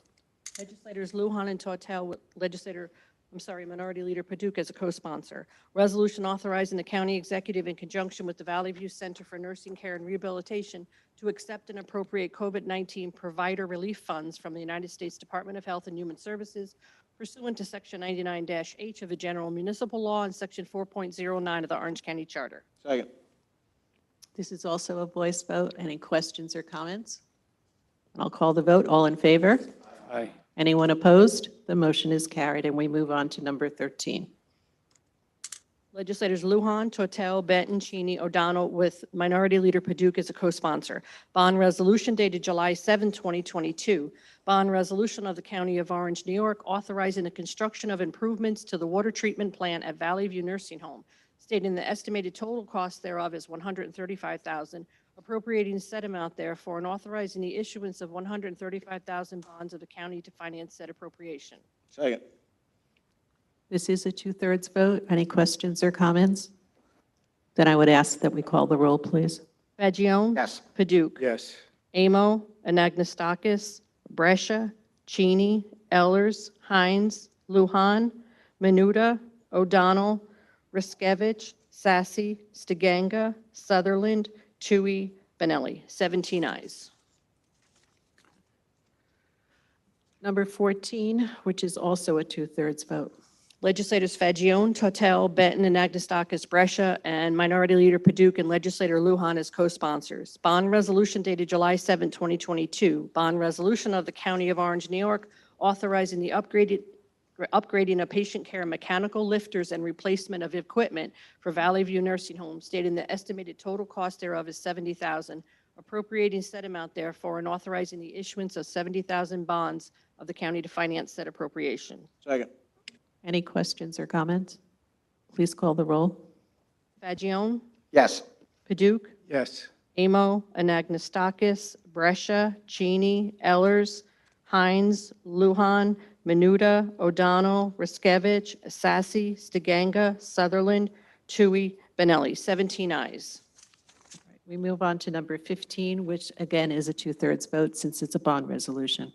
Legislators Lujan and Tortel with Minority Leader Paduk as a co-sponsor. Resolution authorizing the county executive in conjunction with the Valley View Center for Nursing Care and Rehabilitation to accept and appropriate COVID-19 provider relief funds from the United States Department of Health and Human Services pursuant to Section 99-H of the general municipal law and Section 4.09 of the Orange County Charter. Second. This is also a voice vote. Any questions or comments? And I'll call the vote. All in favor? Aye. Anyone opposed? The motion is carried, and we move on to number 13. Legislators Lujan, Tortel, Benton, Cheney, O'Donnell with Minority Leader Paduk as a co-sponsor. Bond resolution dated July 7, 2022. Bond resolution of the County of Orange, New York, authorizing the construction of improvements to the water treatment plant at Valley View Nursing Home, stating the estimated total cost thereof is $135,000, appropriating said amount therefore, and authorizing the issuance of $135,000 bonds of the county to finance said appropriation. Second. This is a two-thirds vote. Any questions or comments? Then I would ask that we call the roll, please. Fagion? Yes. Paduk? Yes. Amo, Anagnestakis, Brescia, Cheney, Ellers, Hines, Lujan, Menuda, O'Donnell, Riskevich, Sassy, Stiganga, Sutherland, Tui, Benelli. 17 ayes. Number 14, which is also a two-thirds vote. Legislators Fagion, Tortel, Benton, and Anagnestakis, Brescia, and Minority Leader Paduk and Legislator Lujan as co-sponsors. Bond resolution dated July 7, 2022. Bond resolution of the County of Orange, New York, authorizing the upgrading of patient care mechanical lifters and replacement of equipment for Valley View Nursing Home, stating the estimated total cost thereof is $70,000, appropriating said amount therefore, and authorizing the issuance of 70,000 bonds of the county to finance said appropriation. Second. Any questions or comments? Please call the roll. Fagion? Yes. Paduk? Yes. Amo, Anagnestakis, Brescia, Cheney, Ellers, Hines, Lujan, Menuda, O'Donnell, Riskevich, Sassy, Stiganga, Sutherland, Tui, Benelli. 17 ayes. We move on to number 15, which again is a two-thirds vote since it's a bond resolution.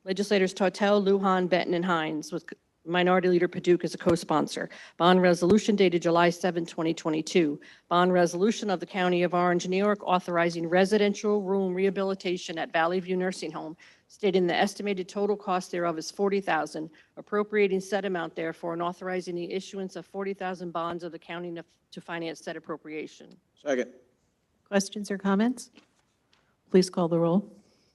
Legislators Tortel, Lujan, Benton, and Hines, with Minority Leader Paduk as a co-sponsor. Bond resolution dated July 7, 2022. Bond resolution of the County of Orange, New York, authorizing residential room rehabilitation at Valley View Nursing Home, stating the estimated total cost thereof is $40,000, appropriating said amount therefore, and authorizing the issuance of 40,000 bonds of the county to finance said appropriation. Second. Questions or comments? Please call the roll.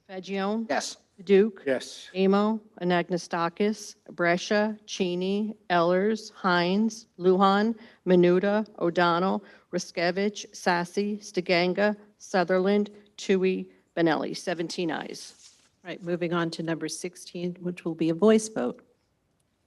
Fagion? Yes. Paduk? Yes. Amo, Anagnestakis, Brescia, Cheney, Ellers, Hines, Lujan, Menuda, O'Donnell, Riskevich, Sassy, Stiganga, Sutherland, Tui, Benelli, 17 ayes. Right, moving on to number 16, which will be a voice vote.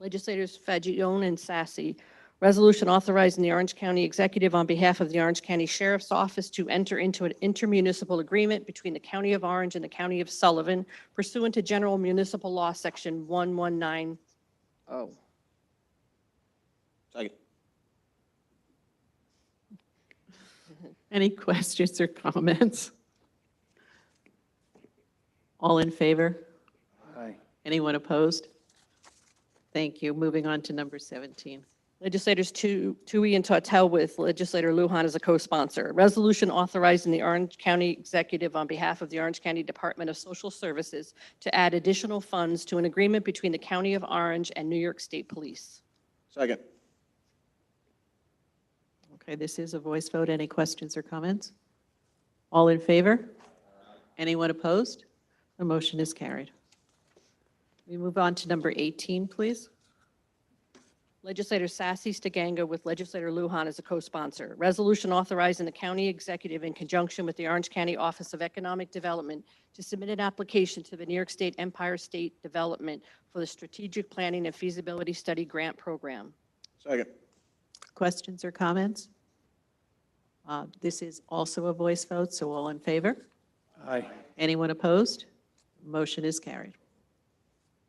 Legislators Fagion and Sassy, resolution authorizing the Orange County Executive on behalf of the Orange County Sheriff's Office to enter into an intermunicipal agreement between the County of Orange and the County of Sullivan pursuant to General Municipal Law, Section 1190. Second. Any questions or comments? All in favor? Aye. Anyone opposed? Thank you. Moving on to number 17. Legislators Tui and Tortel with Legislator Lujan as a co-sponsor. Resolution authorizing the Orange County Executive on behalf of the Orange County Department of Social Services to add additional funds to an agreement between the County of Orange and New York State Police. Second. Okay, this is a voice vote. Any questions or comments? All in favor? Anyone opposed? The motion is carried. We move on to number 18, please. Legislator Sassy Stiganga with Legislator Lujan as a co-sponsor. Resolution authorizing the county executive in conjunction with the Orange County Office of Economic Development to submit an application to the New York State Empire State Development for the Strategic Planning and Feasibility Study Grant Program. Second. Questions or comments? This is also a voice vote, so all in favor? Aye. Anyone opposed? Motion is carried.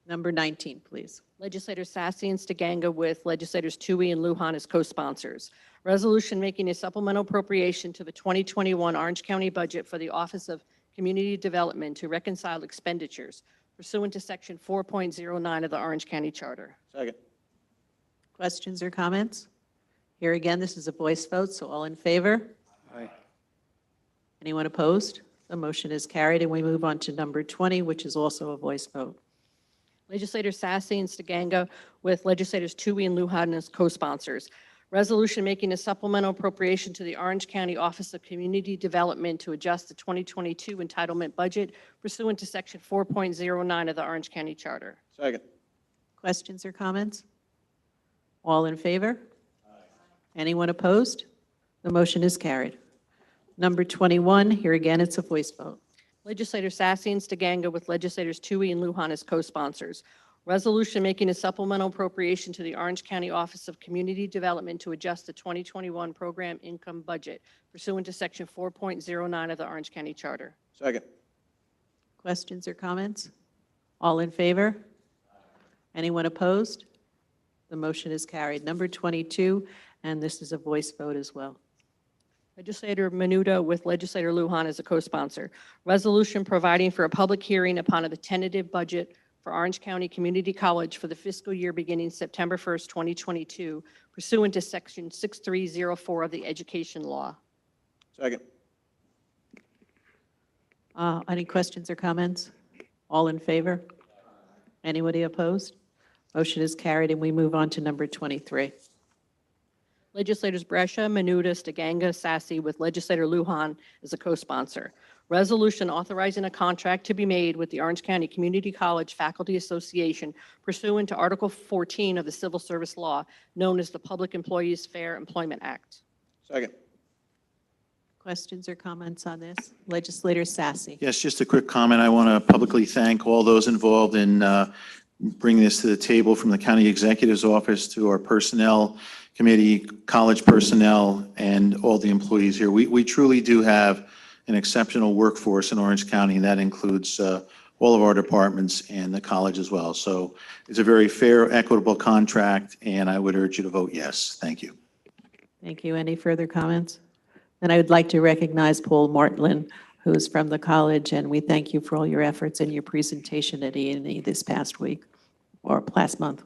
Number 19, please. Legislator Sassy and Stiganga with Legislators Tui and Lujan as co-sponsors. Resolution making a supplemental appropriation to the 2021 Orange County budget for the Office of Community Development to reconcile expenditures pursuant to Section 4.09 of the Orange County Charter. Second. Questions or comments? Here again, this is a voice vote, so all in favor? Aye. Anyone opposed? The motion is carried, and we move on to number 20, which is also a voice vote. Legislator Sassy and Stiganga with Legislators Tui and Lujan as co-sponsors. Resolution making a supplemental appropriation to the Orange County Office of Community Development to adjust the 2022 entitlement budget pursuant to Section 4.09 of the Orange County Charter. Second. Questions or comments? All in favor? Anyone opposed? The motion is carried. Number 21, here again, it's a voice vote. Legislator Sassy and Stiganga with Legislators Tui and Lujan as co-sponsors. Resolution making a supplemental appropriation to the Orange County Office of Community Development to adjust the 2021 program income budget pursuant to Section 4.09 of the Orange County Charter. Second. Questions or comments? All in favor? Anyone opposed? The motion is carried. Number 22, and this is a voice vote as well. Legislator Menuda with Legislator Lujan as a co-sponsor. Resolution providing for a public hearing upon the tentative budget for Orange County Community College for the fiscal year beginning September 1st, 2022, pursuant to Section 6304 of the Education Law. Second. Any questions or comments? All in favor? Anybody opposed? Motion is carried, and we move on to number 23. Legislators Brescia, Menuda, Stiganga, Sassy with Legislator Lujan as a co-sponsor. Resolution authorizing a contract to be made with the Orange County Community College Faculty Association pursuant to Article 14 of the Civil Service Law, known as the Public Employees Fair Employment Act. Second. Questions or comments on this? Legislator Sassy. Yes, just a quick comment. I want to publicly thank all those involved in bringing this to the table, from the county executive's office to our personnel committee, college personnel, and all the employees here. We truly do have an exceptional workforce in Orange County, and that includes all of our departments and the college as well. So it's a very fair, equitable contract, and I would urge you to vote yes. Thank you. Thank you. Any further comments? Then I would like to recognize Paul Martlin, who's from the college, and we thank you for all your efforts and your presentation at E&E this past week, or last month.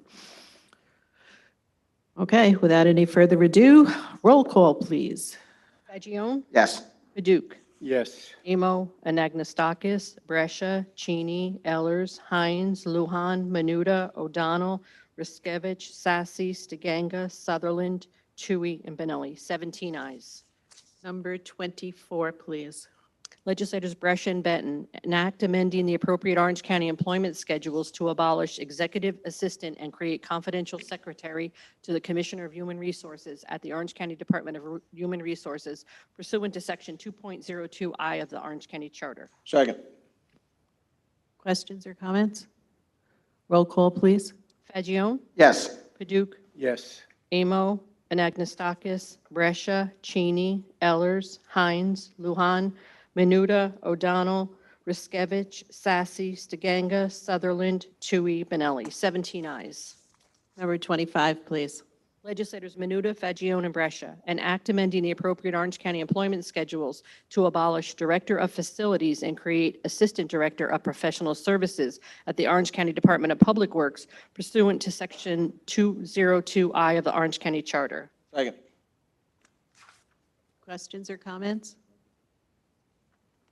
Okay, without any further ado, roll call, please. Fagion? Yes. Paduk? Yes. Amo, Anagnestakis, Brescia, Cheney, Ellers, Hines, Lujan, Menuda, O'Donnell, Riskevich, Sassy, Stiganga, Sutherland, Tui, and Benelli. 17 ayes. Number 24, please. Legislators Brescia and Benton enact amending the appropriate Orange County employment schedules to abolish executive assistant and create confidential secretary to the Commissioner of Human Resources at the Orange County Department of Human Resources pursuant to Section 2.02I of the Orange County Charter. Second. Questions or comments? Roll call, please. Fagion? Yes. Paduk? Yes. Amo, Anagnestakis, Brescia, Cheney, Ellers, Hines, Lujan, Menuda, O'Donnell, Riskevich, Sassy, Stiganga, Sutherland, Tui, Benelli. 17 ayes. Number 25, please. Legislators Menuda, Fagion, and Brescia, an act amending the appropriate Orange County employment schedules to abolish Director of Facilities and create Assistant Director of Professional Services at the Orange County Department of Public Works pursuant to Section 202I of the Orange County Charter. Second. Questions or comments?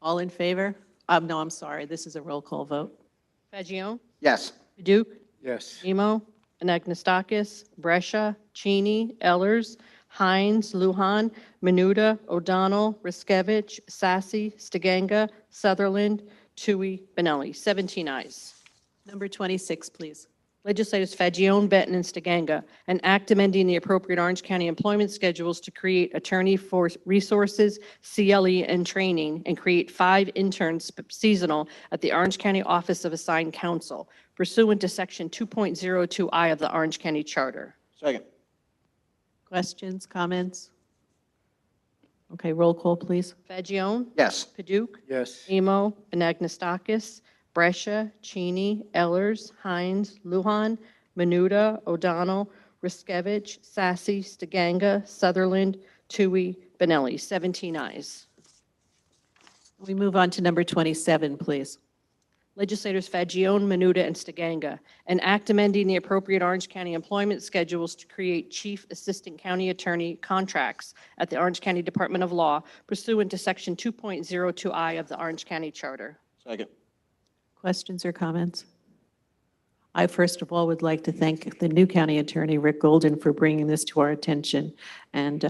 All in favor? No, I'm sorry. This is a roll call vote. Fagion? Yes. Paduk? Yes. Emo, Anagnestakis, Brescia, Cheney, Ellers, Hines, Lujan, Menuda, O'Donnell, Riskevich, Sassy, Stiganga, Sutherland, Tui, Benelli. 17 ayes. Number 26, please. Legislators Fagion, Benton, and Stiganga, an act amending the appropriate Orange County employment schedules to create attorney for resources, CLE, and training, and create 5 interns seasonal at the Orange County Office of Assigned Counsel pursuant to Section 2.02I of the Orange County Charter. Second. Questions, comments? Okay, roll call, please. Fagion? Yes. Paduk? Yes. Emo, Anagnestakis, Brescia, Cheney, Ellers, Hines, Lujan, Menuda, O'Donnell, Riskevich, Sassy, Stiganga, Sutherland, Tui, Benelli. 17 ayes. We move on to number 27, please. Legislators Fagion, Menuda, and Stiganga, an act amending the appropriate Orange County employment schedules to create Chief Assistant County Attorney contracts at the Orange County Department of Law pursuant to Section 2.02I of the Orange County Charter. Second. Questions or comments? I first of all would like to thank the new county attorney, Rick Golden, for bringing this to our attention. And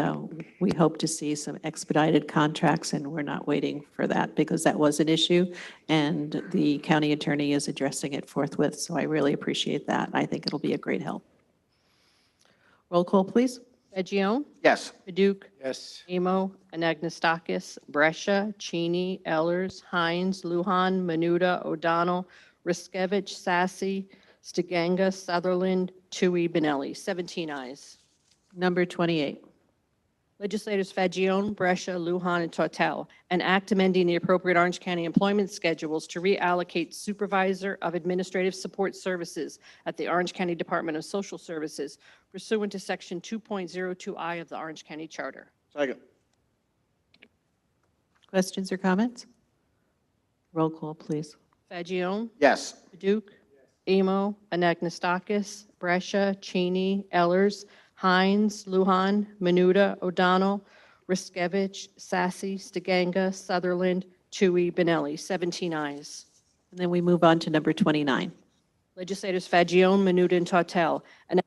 we hope to see some expedited contracts, and we're not waiting for that because that was an issue. And the county attorney is addressing it forthwith. So I really appreciate that. I think it'll be a great help. Roll call, please. Fagion? Yes. Paduk? Yes. Emo, Anagnestakis, Brescia, Cheney, Ellers, Hines, Lujan, Menuda, O'Donnell, Riskevich, Sassy, Stiganga, Sutherland, Tui, Benelli. 17 ayes. Number 28. Legislators Fagion, Brescia, Lujan, and Tortel, an act amending the appropriate Orange County employment schedules to reallocate Supervisor of Administrative Support Services at the Orange County Department of Social Services pursuant to Section 2.02I of the Orange County Charter. Second. Questions or comments? Roll call, please. Fagion? Yes. Paduk? Emo, Anagnestakis, Brescia, Cheney, Ellers, Hines, Lujan, Menuda, O'Donnell, Riskevich, Sassy, Stiganga, Sutherland, Tui, Benelli. 17 ayes. And then we move on to number 29. Legislators Fagion, Menuda, and Tortel. I'll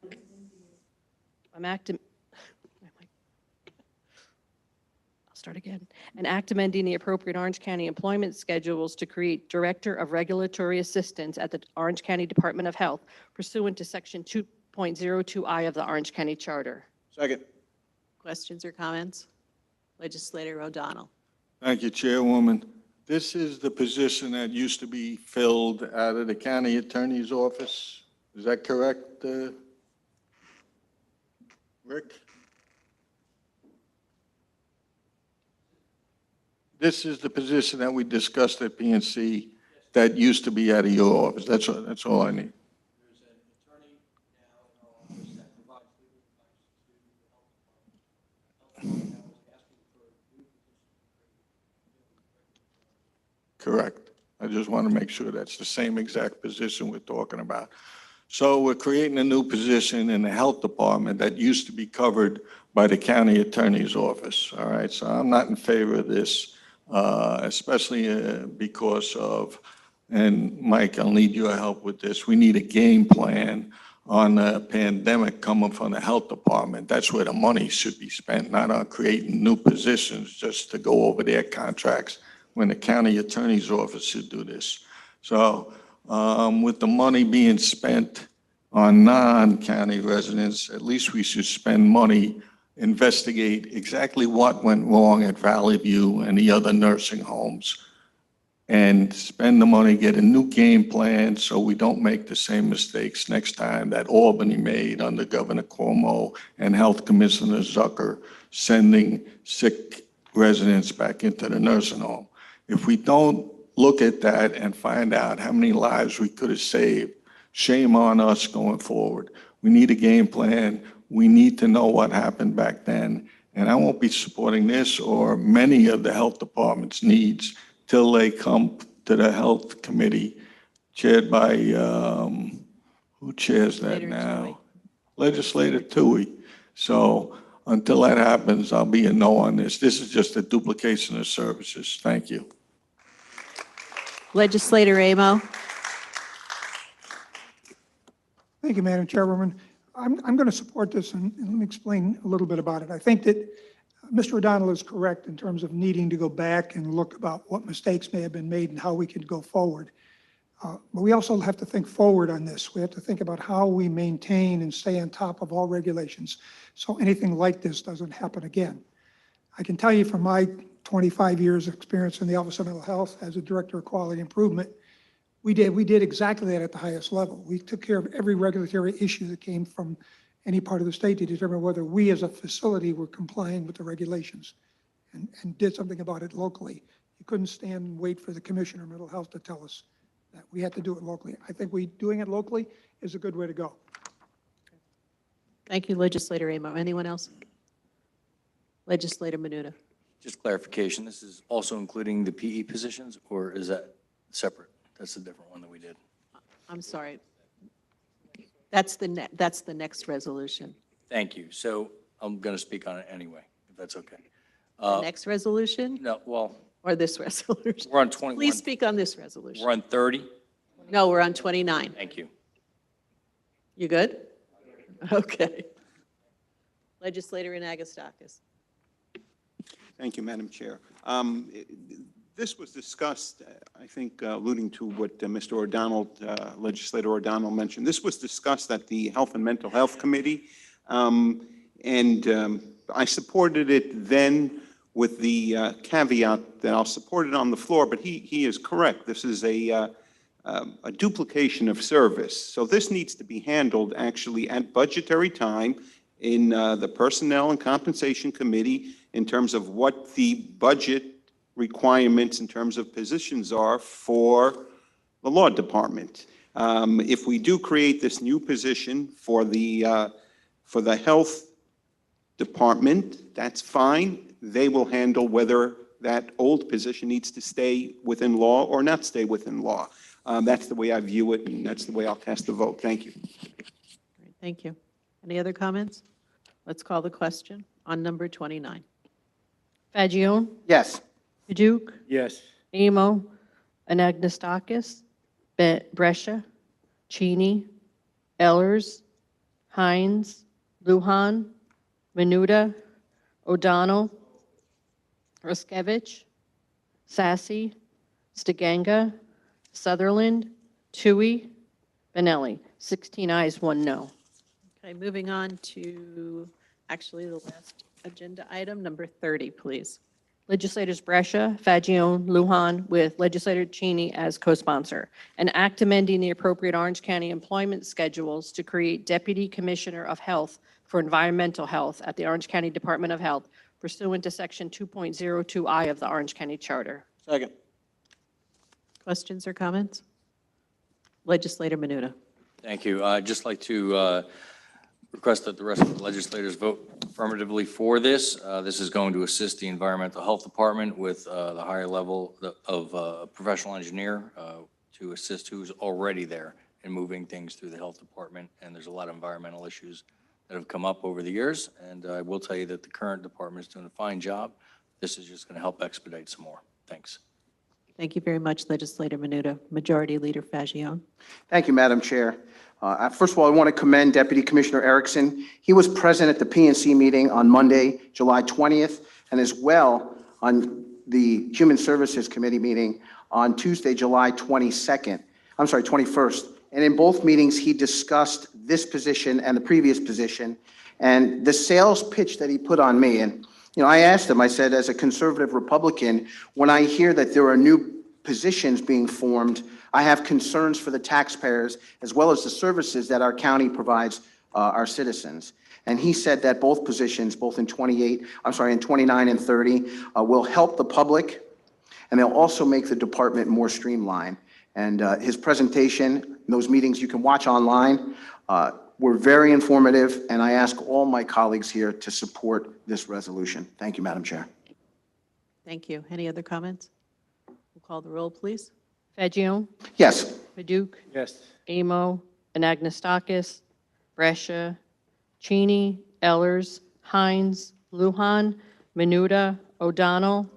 start again. An act amending the appropriate Orange County employment schedules to create Director of Regulatory Assistance at the Orange County Department of Health pursuant to Section 2.02I of the Orange County Charter. Second. Questions or comments? Legislator O'Donnell. Thank you, Chairwoman. This is the position that used to be filled out of the county attorney's office. Is that correct, Rick? This is the position that we discussed at PNC that used to be out of your office. That's all I need. correct? I just want to make sure that's the same exact position we're talking about. So we're creating a new position in the health department that used to be covered by the county attorney's office, all right? So I'm not in favor of this, especially because of, and Mike, I'll need your help with this, we need a game plan on the pandemic coming from the health department. That's where the money should be spent, not on creating new positions just to go over their contracts when the county attorney's office should do this. So with the money being spent on non-county residents, at least we should spend money, investigate exactly what went wrong at Valley View and the other nursing homes, and spend the money, get a new game plan so we don't make the same mistakes next time that Albany made under Governor Cuomo and Health Commissioner Zucker, sending sick residents back into the nursing home. If we don't look at that and find out how many lives we could have saved, shame on us going forward. We need a game plan. We need to know what happened back then. And I won't be supporting this or many of the health department's needs till they come to the health committee chaired by, who chairs that now? Legislator Tui. So until that happens, I'll be a no on this. This is just a duplication of services. Thank you. Legislator Amo. Thank you, Madam Chairwoman. I'm going to support this, and let me explain a little bit about it. I think that Mr. O'Donnell is correct in terms of needing to go back and look about what mistakes may have been made and how we can go forward. But we also have to think forward on this. We have to think about how we maintain and stay on top of all regulations so anything like this doesn't happen again. I can tell you from my 25 years of experience in the Office of Mental Health as a Director of Quality Improvement, we did exactly that at the highest level. We took care of every regulatory issue that came from any part of the state to determine whether we as a facility were complying with the regulations and did something about it locally. You couldn't stand and wait for the Commissioner of Mental Health to tell us that we had to do it locally. I think doing it locally is a good way to go. Thank you, Legislator Amo. Anyone else? Legislator Menuda. Just clarification, this is also including the PE positions, or is that separate? That's a different one that we did. I'm sorry. That's the next resolution. Thank you. So I'm going to speak on it anyway, if that's okay. The next resolution No, well, or this resolution? we're on 21. Please speak on this resolution. We're on 30. No, we're on 29. Thank you. You good? Okay. Legislator Anagostakis. Thank you, Madam Chair. This was discussed, I think, alluding to what Mr. O'Donnell, Legislator O'Donnell mentioned. This was discussed at the Health and Mental Health Committee, and I supported it then with the caveat that I'll support it on the floor, but he is correct. This is a duplication of service. So this needs to be handled actually at budgetary time in the Personnel and Compensation Committee in terms of what the budget requirements in terms of positions are for the law department. If we do create this new position for the health department, that's fine. They will handle whether that old position needs to stay within law or not stay within law. That's the way I view it, and that's the way I'll cast the vote. Thank you. Thank you. Any other comments? Let's call the question on number 29. Fagion? Yes. Paduk? Yes. Amo? Anagnestakis? Brescia? Cheney? Ellers? Hines? Lujan? Menuda? O'Donnell? Ruskevich? Sassy? Stiganga? Sutherland? Tui? Benelli? 16 ayes, 1 no. Okay, moving on to actually the last agenda item, number 30, please. Legislators Brescia, Fagion, Lujan, with Legislator Cheney as co-sponsor. An act amending the appropriate Orange County employment schedules to create Deputy Commissioner of Health for Environmental Health at the Orange County Department of Health pursuant to Section 2.02I of the Orange County Charter. Second. Questions or comments? Legislator Menuda. Thank you. I'd just like to request that the rest of the legislators vote affirmatively for this. This is going to assist the Environmental Health Department with the higher level of a professional engineer to assist who's already there in moving things through the health department. And there's a lot of environmental issues that have come up over the years. And I will tell you that the current department is doing a fine job. This is just going to help expedite some more. Thanks. Thank you very much, Legislator Menuda. Majority Leader Fagion. Thank you, Madam Chair. First of all, I want to commend Deputy Commissioner Erickson. He was present at the PNC meeting on Monday, July 20th, and as well on the Human Services Committee meeting on Tuesday, July 21st. And in both meetings, he discussed this position and the previous position and the sales pitch that he put on me. And, I asked him, I said, as a conservative Republican, when I hear that there are new positions being formed, I have concerns for the taxpayers as well as the services that our county provides our citizens. And he said that both positions, both in 29 and 30, will help the public, and they'll also make the department more streamlined. And his presentation, those meetings you can watch online, were very informative, and I ask all my colleagues here to support this resolution. Thank you, Madam Chair. Thank you. Any other comments? We'll call the roll, please. Fagion? Yes. Paduk? Yes. Amo? Anagnestakis? Brescia? Cheney? Ellers? Hines? Lujan? Menuda? O'Donnell?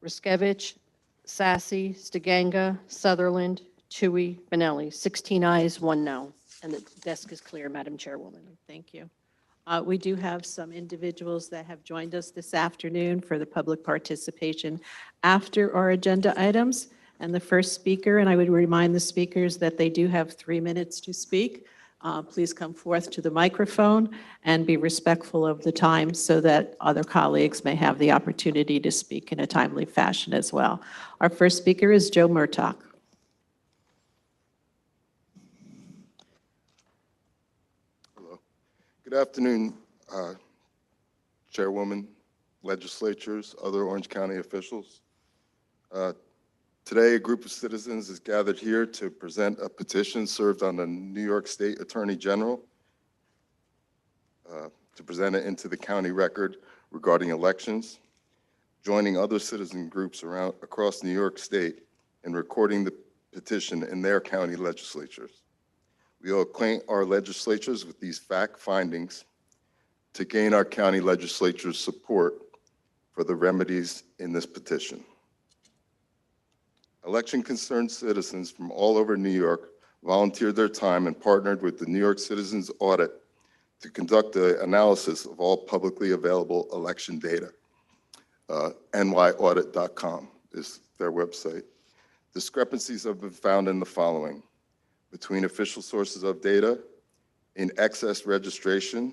Riskevich? Sassy? Stiganga? Sutherland? Tui? Benelli? 16 ayes, 1 no. And the desk is clear, Madam Chairwoman. Thank you. We do have some individuals that have joined us this afternoon for the public participation after our agenda items. And the first speaker, and I would remind the speakers that they do have 3 minutes to speak. Please come forth to the microphone and be respectful of the time so that other colleagues may have the opportunity to speak in a timely fashion as well. Our first speaker is Joe Murtaugh. Good afternoon, Chairwoman, legislatures, other Orange County officials. Today, a group of citizens is gathered here to present a petition served on the New York State Attorney General to present it into the county record regarding elections, joining other citizen groups across New York State in recording the petition in their county legislatures. We will acquaint our legislatures with these fact findings to gain our county legislature's support for the remedies in this petition. Election-concerned citizens from all over New York volunteered their time and partnered with the New York Citizens Audit to conduct an analysis of all publicly available election data. nyaudit.com is their website. Discrepancies have been found in the following: between official sources of data, in excess registration,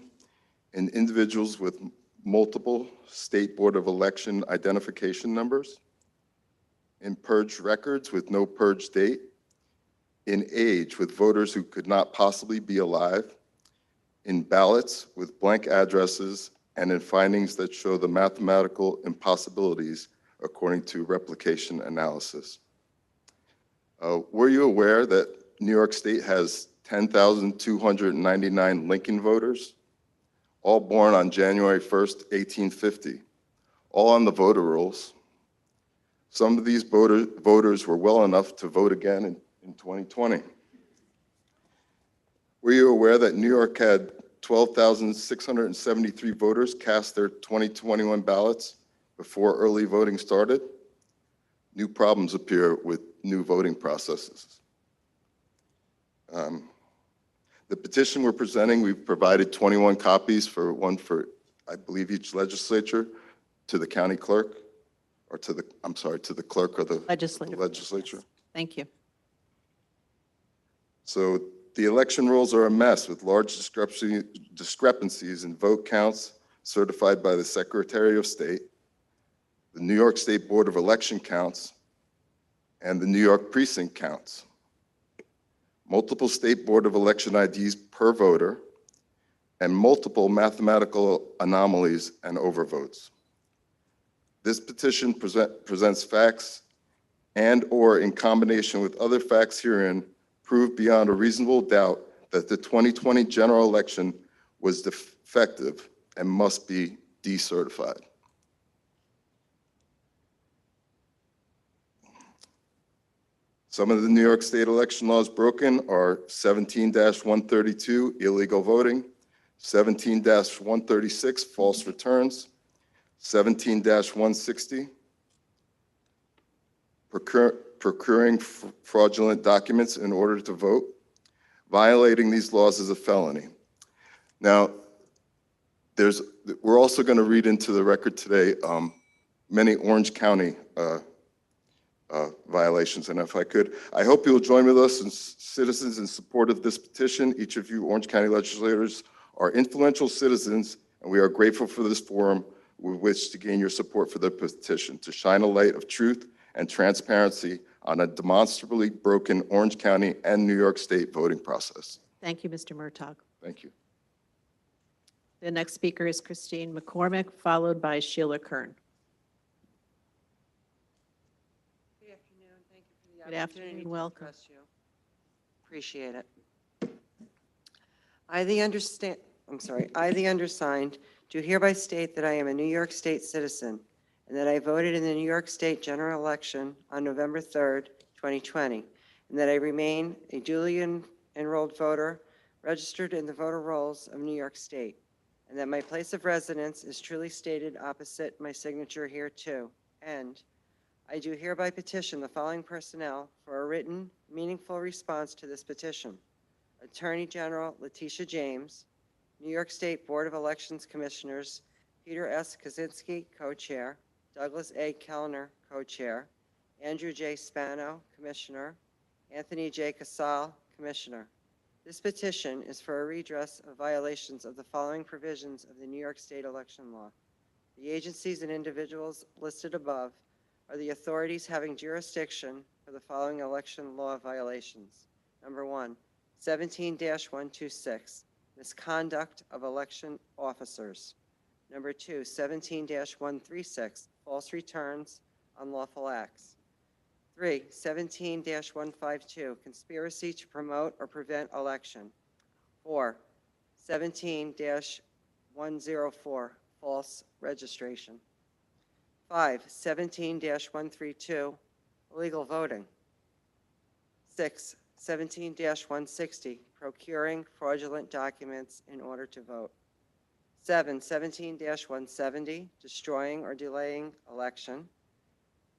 in individuals with multiple State Board of Election identification numbers, in purged records with no purge date, in age with voters who could not possibly be alive, in ballots with blank addresses, and in findings that show the mathematical impossibilities according to replication analysis. Were you aware that New York State has 10,299 Lincoln voters, all born on January 1st, 1850, all on the voter rolls? Some of these voters were well enough to vote again in 2020. Were you aware that New York had 12,673 voters cast their 2021 ballots before early voting started? New problems appear with new voting processes. The petition we're presenting, we've provided 21 copies, one for, I believe, each legislature, to the county clerk, or to the clerk of the legislature. Thank you. So the election rolls are a mess with large discrepancies in vote counts certified by the Secretary of State, the New York State Board of Election counts, and the New York precinct counts. Multiple State Board of Election IDs per voter, and multiple mathematical anomalies and overvotes. This petition presents facts and/or in combination with other facts herein prove beyond a reasonable doubt that the 2020 general election was defective and must be decertified. Some of the New York State election laws broken are 17-132, illegal voting, 17-136, false returns, 17-160, procuring fraudulent documents in order to vote. Violating these laws is a felony. Now, we're also going to read into the record today many Orange County violations, and if I could, I hope you'll join with us and citizens in support of this petition. Each of you Orange County legislators are influential citizens, and we are grateful for this forum with which to gain your support for the petition, to shine a light of truth and transparency on a demonstrably broken Orange County and New York State voting process. Thank you, Mr. Murtaugh. Thank you. The next speaker is Christine McCormick, followed by Sheila Kern. Good afternoon. Thank you for the Good opportunity afternoon. to Welcome. address you. Appreciate it. I, the undersigned, do hereby state that I am a New York State citizen and that I voted in the New York State general election on November 3rd, 2020, and that I remain a duly enrolled voter registered in the voter rolls of New York State, and that my place of residence is truly stated opposite my signature here too. And I do hereby petition the following personnel for a written, meaningful response to this petition. Attorney General Letitia James, New York State Board of Elections Commissioners Peter S. Kaczynski, co-chair, Douglas A. Kellner, co-chair, Andrew J. Spano, commissioner, Anthony J. Casal, commissioner. This petition is for a redress of violations of the following provisions of the New York State election law. The agencies and individuals listed above are the authorities having jurisdiction for the following election law violations. Number 1, 17-126, misconduct of election officers. Number 2, 17-136, false returns, unlawful acts. 3, 17-152, conspiracy to promote or prevent election. 4, 17-104, false registration. 5, 17-132, illegal voting. 6, 17-160, procuring fraudulent documents in order to vote. 7, 17-170, destroying or delaying election.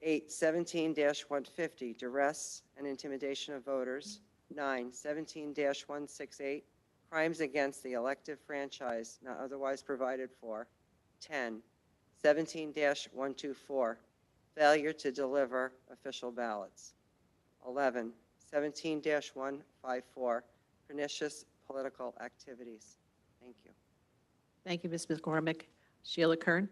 8, 17-150, duress and intimidation of voters. 9, 17-168, crimes against the elective franchise not otherwise provided for. 10, 17-124, failure to deliver official ballots. 11, 17-154, pernicious political activities. Thank you. Thank you, Ms. McCormick. Sheila Kern.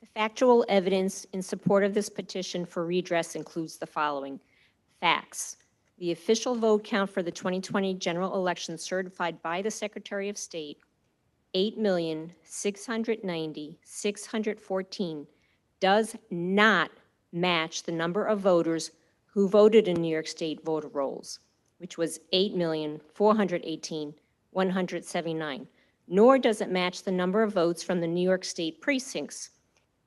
The factual evidence in support of this petition for redress includes the following. Facts. The official vote count for the 2020 general election certified by the Secretary of State, 8,690,614, does not match the number of voters who voted in New York State voter rolls, which was 8,418,179, nor does it match the number of votes from the New York State precincts,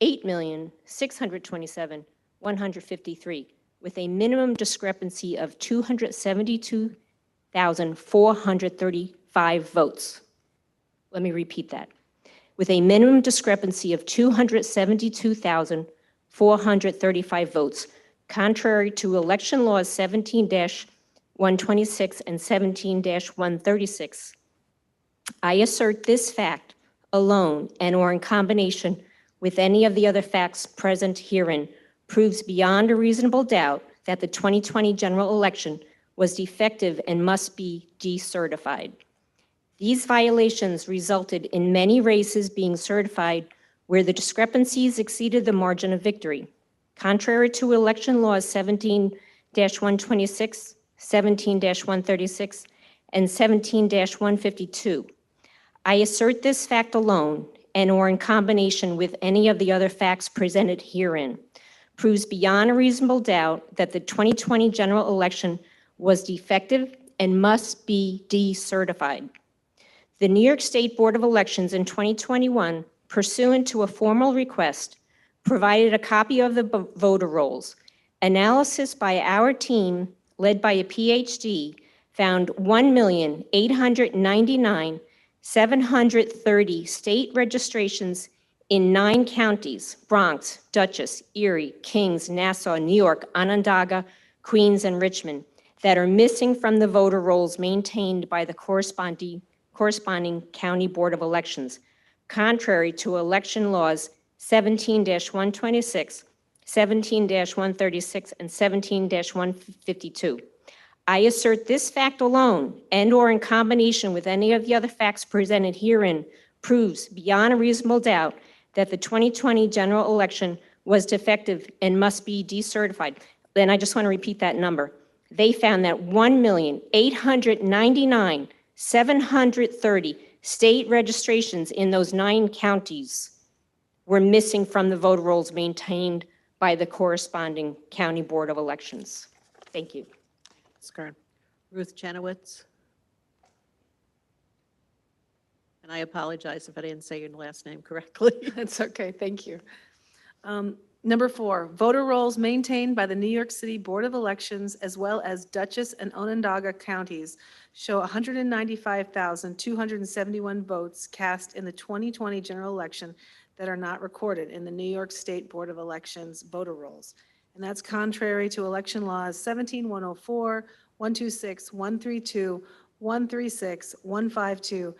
8,627,153, with a minimum discrepancy of 272,435 votes. Let me repeat that. With a minimum discrepancy of 272,435 votes, contrary to election laws 17-126 and 17-136. I assert this fact alone and or in combination with any of the other facts present herein proves beyond a reasonable doubt that the 2020 general election was defective and must be decertified. These violations resulted in many races being certified where the discrepancies exceeded the margin of victory. Contrary to election laws 17-126, 17-136, and 17-152, I assert this fact alone and or in combination with any of the other facts presented herein proves beyond a reasonable doubt that the 2020 general election was defective and must be decertified. The New York State Board of Elections in 2021, pursuant to a formal request, provided a copy of the voter rolls. Analysis by our team, led by a PhD, found 1,899,730 state registrations in 9 counties: Bronx, Dutchess, Erie, Kings, Nassau, New York, Onondaga, Queens, and Richmond, that are missing from the voter rolls maintained by the corresponding county board of elections, contrary to election laws 17-126, 17-136, and 17-152. I assert this fact alone, and/or in combination with any of the other facts presented herein, proves beyond a reasonable doubt that the 2020 general election was defective and must be decertified. And I just want to repeat that number. They found that 1,899,730 state registrations in those 9 counties were missing from the voter rolls maintained by the corresponding county board of elections. Thank you. Ruth Chenowitz. And I apologize if I didn't say your last name correctly. That's okay, thank you. Number 4, voter rolls maintained by the New York City Board of Elections as well as Dutchess and Onondaga counties show 195,271 votes cast in the 2020 general election that are not recorded in the New York State Board of Elections voter rolls. And that's contrary to election laws 17-104, 126, 132, 136, 152,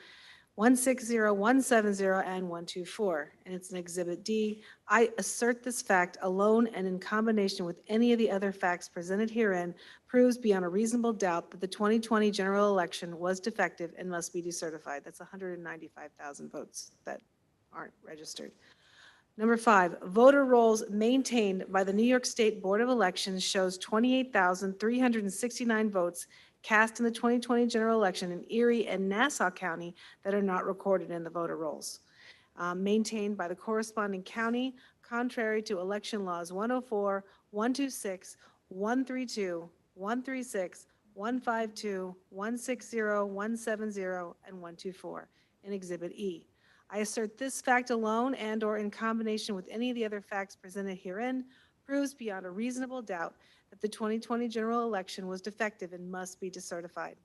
160, 170, and 124. And it's an Exhibit D. I assert this fact alone and in combination with any of the other facts presented herein proves beyond a reasonable doubt that the 2020 general election was defective and must be decertified. That's 195,000 votes that aren't registered. Number 5, voter rolls maintained by the New York State Board of Elections shows 28,369 votes cast in the 2020 general election in Erie and Nassau County that are not recorded in the voter rolls. Maintained by the corresponding county, contrary to election laws 104, 126, 132, 136, 152, 160, 170, and 124 in Exhibit E. I assert this fact alone and/or in combination with any of the other facts presented herein proves beyond a reasonable doubt that the 2020 general election was defective and must be decertified.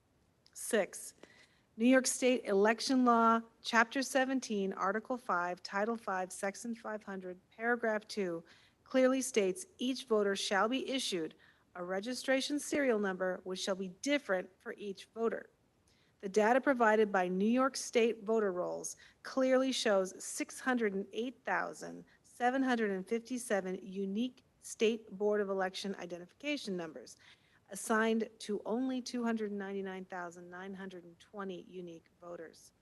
6, New York State Election Law, Chapter 17, Article 5, Title 5, Section 500, Paragraph 2, clearly states each voter shall be issued a registration serial number which shall be different for each voter. The data provided by New York State voter rolls clearly shows 608,757 unique State Board of Election identification numbers, assigned to only 299,920 unique voters.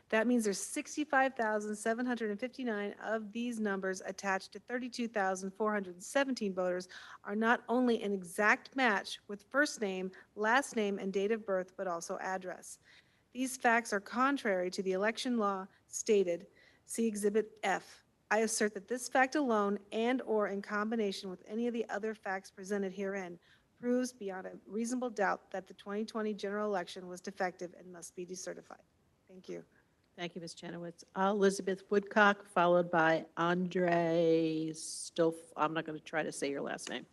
That means there's 65,759 of these numbers attached to 32,417 voters are not only an exact match with first name, last name, and date of birth, but also address. These facts are contrary to the election law stated. See Exhibit F. I assert that this fact alone and/or in combination with any of the other facts presented herein proves beyond a reasonable doubt that the 2020 general election was defective and must be decertified. Thank you. Thank you, Ms. Chenowitz. Elizabeth Woodcock, followed by Andre Stoff. I'm not going to try to say your last name.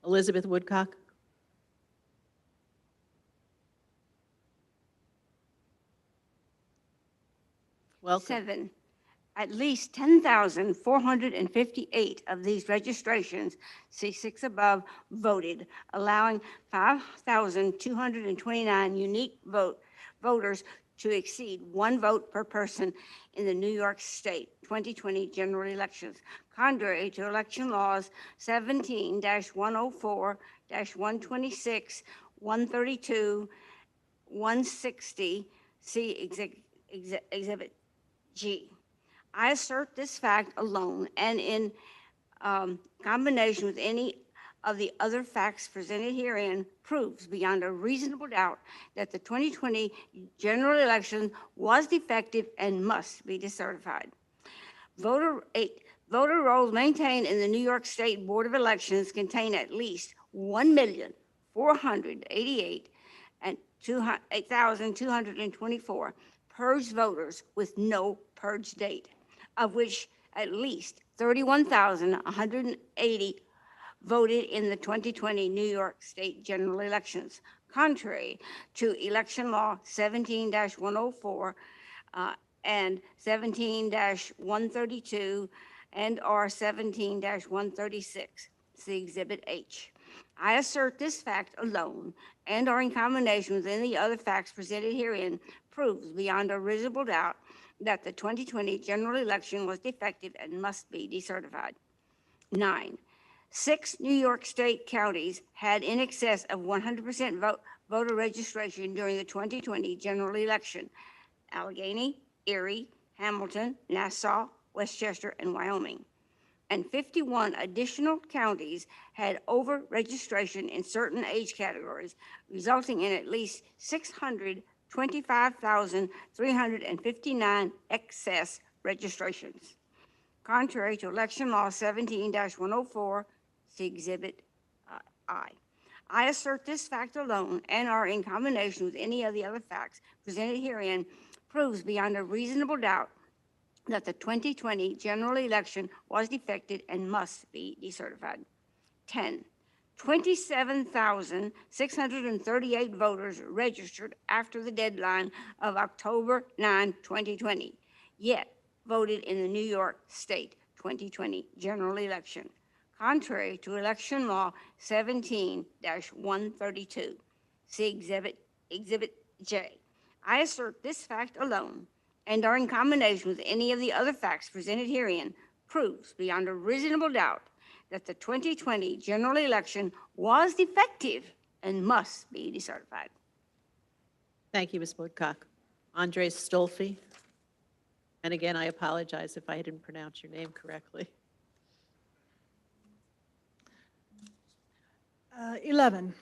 Elizabeth Woodcock. Welcome. 7. At least 10,458 of these registrations, see 6 above, voted, allowing 5,229 unique voters to exceed 1 vote per person in the New York State 2020 general elections, contrary to election laws 17-104, 126, 132, 160, see Exhibit G. I assert this fact alone and in combination with any of the other facts presented herein proves beyond a reasonable doubt that the 2020 general election was defective and must be decertified. Voter 8, Voter rolls maintained in the New York State Board of Elections contain at least 1,488,224 purged voters with no purge date, of which at least 31,180 voted in the 2020 New York State general elections, contrary to Election Law 17-104 and 17-132 and R 17-136, see Exhibit H. I assert this fact alone and or in combination with any other facts presented herein proves beyond a reasonable doubt that the 2020 general election was defective and must be decertified. 9. 6 New York State counties had in excess of 100% voter registration during the 2020 general election: Allegheny, Erie, Hamilton, Nassau, Westchester, and Wyoming. And 51 additional counties had over-registration in certain age categories, resulting in at least 625,359 excess registrations. Contrary to Election Law 17-104, see Exhibit I. I assert this fact alone and are in combination with any of the other facts presented herein proves beyond a reasonable doubt that the 2020 general election was defective and must be decertified. 10. 27,638 voters registered after the deadline of October 9, 2020, yet voted in the New York State 2020 general election, contrary to Election Law 17-132. See Exhibit J. I assert this fact alone and are in combination with any of the other facts presented herein proves beyond a reasonable doubt that the 2020 general election was defective and must be decertified. Thank you, Ms. Woodcock. Andres Stolfi. And again, I apologize if I didn't pronounce your name correctly. 11.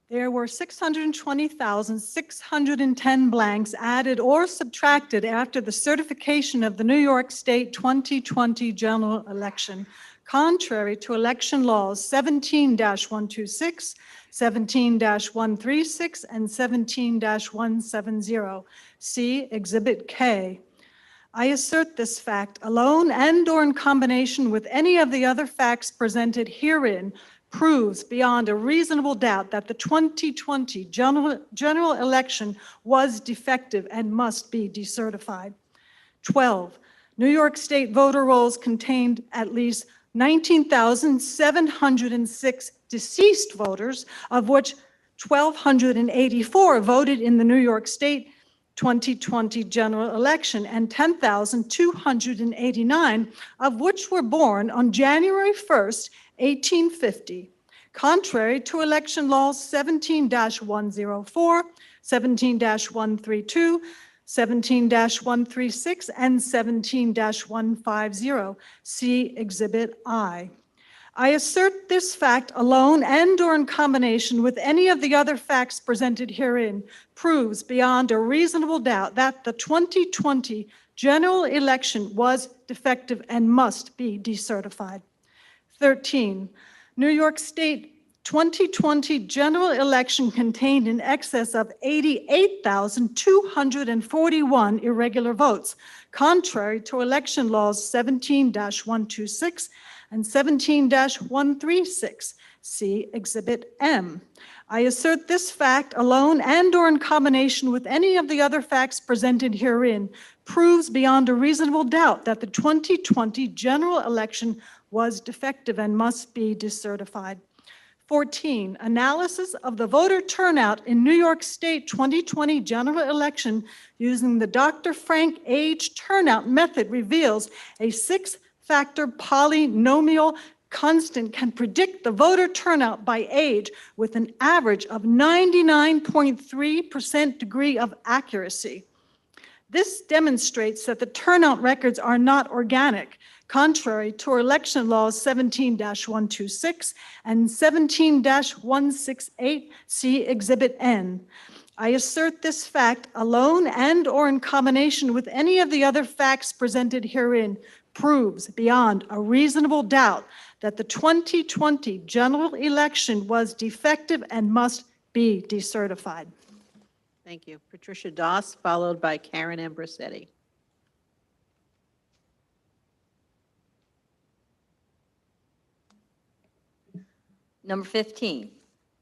There were 620,610 blanks added or subtracted after the certification of the New York State 2020 general election, contrary to election laws 17-126, 17-136, and 17-170. See Exhibit K. I assert this fact alone and or in combination with any of the other facts presented herein proves beyond a reasonable doubt that the 2020 general election was defective and must be decertified. 12. New York State voter rolls contained at least 19,706 deceased voters, of which 1,284 voted in the New York State 2020 general election, and 10,289 of which were born on January 1st, 1850, contrary to election laws 17-104, 17-132, 17-136, and 17-150. See Exhibit I. I assert this fact alone and or in combination with any of the other facts presented herein proves beyond a reasonable doubt that the 2020 general election was defective and must be decertified. 13. New York State 2020 general election contained in excess of 88,241 irregular votes, contrary to election laws 17-126 and 17-136. See Exhibit M. I assert this fact alone and or in combination with any of the other facts presented herein proves beyond a reasonable doubt that the 2020 general election was defective and must be decertified. 14, analysis of the voter turnout in New York State 2020 general election using the Dr. Frank age turnout method reveals a 6-factor polynomial constant can predict the voter turnout by age with an average of 99.3% degree of accuracy. This demonstrates that the turnout records are not organic, contrary to election laws 17-126 and 17-168, see Exhibit N. I assert this fact alone and/or in combination with any of the other facts presented herein proves beyond a reasonable doubt that the 2020 general election was defective and must be decertified. Thank you. Patricia Doss, followed by Karen Ambrosetti. Number 15,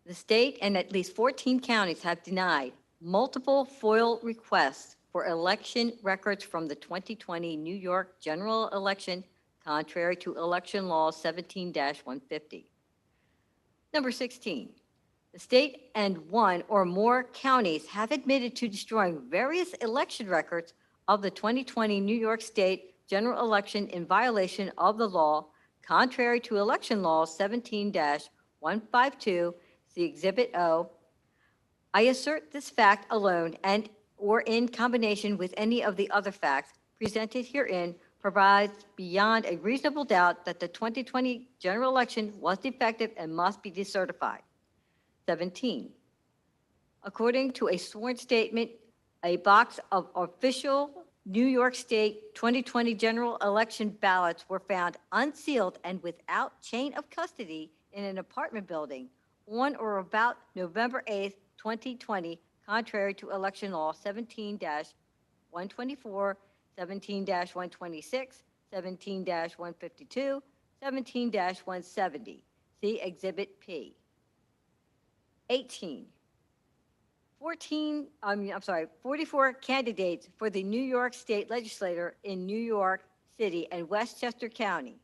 the state and at least 14 counties have denied multiple FOIL requests for election records from the 2020 New York general election, contrary to election law 17-150. Number 16, the state and one or more counties have admitted to destroying various election records of the 2020 New York State general election in violation of the law, contrary to election law 17-152, see Exhibit O. I assert this fact alone and or in combination with any of the other facts presented herein provides beyond a reasonable doubt that the 2020 general election was defective and must be decertified. 17, according to a sworn statement, a box of official New York State 2020 general election ballots were found unsealed and without chain of custody in an apartment building on or about November 8th, 2020, contrary to election law 17-124, 17-126, 17-152, 17-170. See Exhibit P. 18. 44 candidates for the New York State Legislature in New York City and Westchester County,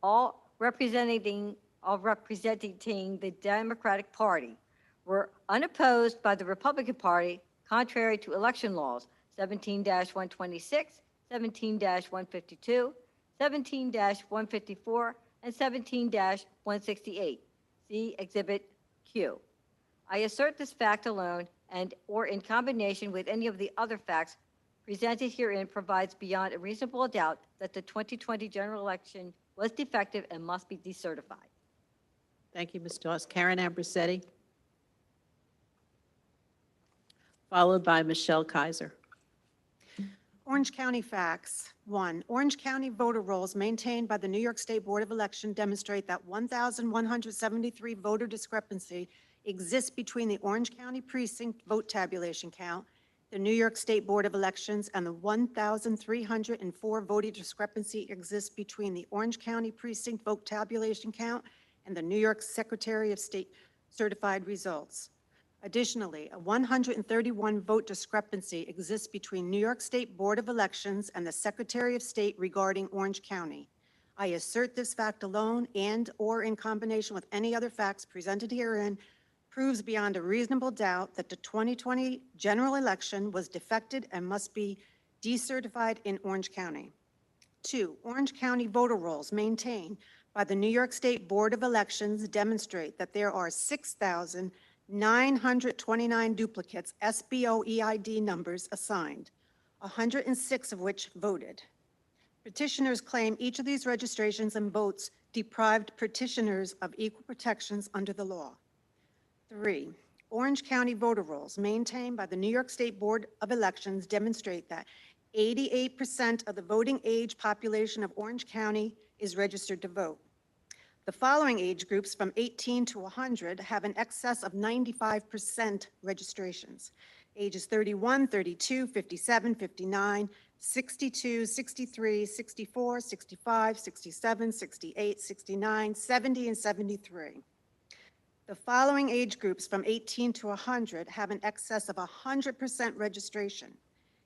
all representing the Democratic Party, were unopposed by the Republican Party, contrary to election laws 17-126, 17-152, 17-154, and 17-168. See Exhibit Q. I assert this fact alone and or in combination with any of the other facts presented herein provides beyond a reasonable doubt that the 2020 general election was defective and must be decertified. Thank you, Ms. Doss. Karen Ambrosetti, followed by Michelle Kaiser. Orange County facts. 1, Orange County voter rolls maintained by the New York State Board of Election demonstrate that 1,173 voter discrepancy exists between the Orange County precinct vote tabulation count, the New York State Board of Elections, and the 1,304 voting discrepancy exists between the Orange County precinct vote tabulation count and the New York Secretary of State certified results. Additionally, a 131 vote discrepancy exists between New York State Board of Elections and the Secretary of State regarding Orange County. I assert this fact alone and or in combination with any other facts presented herein proves beyond a reasonable doubt that the 2020 general election was defected and must be decertified in Orange County. 2, Orange County voter rolls maintained by the New York State Board of Elections demonstrate that there are 6,929 duplicates SBO EID numbers assigned, 106 of which voted. Petitioners claim each of these registrations and votes deprived petitioners of equal protections under the law. 3, Orange County voter rolls maintained by the New York State Board of Elections demonstrate that 88% of the voting age population of Orange County is registered to vote. The following age groups from 18 to 100 have an excess of 95% registrations. Ages 31, 32, 57, 59, 62, 63, 64, 65, 67, 68, 69, 70, and 73. The following age groups from 18 to 100 have an excess of 100% registration.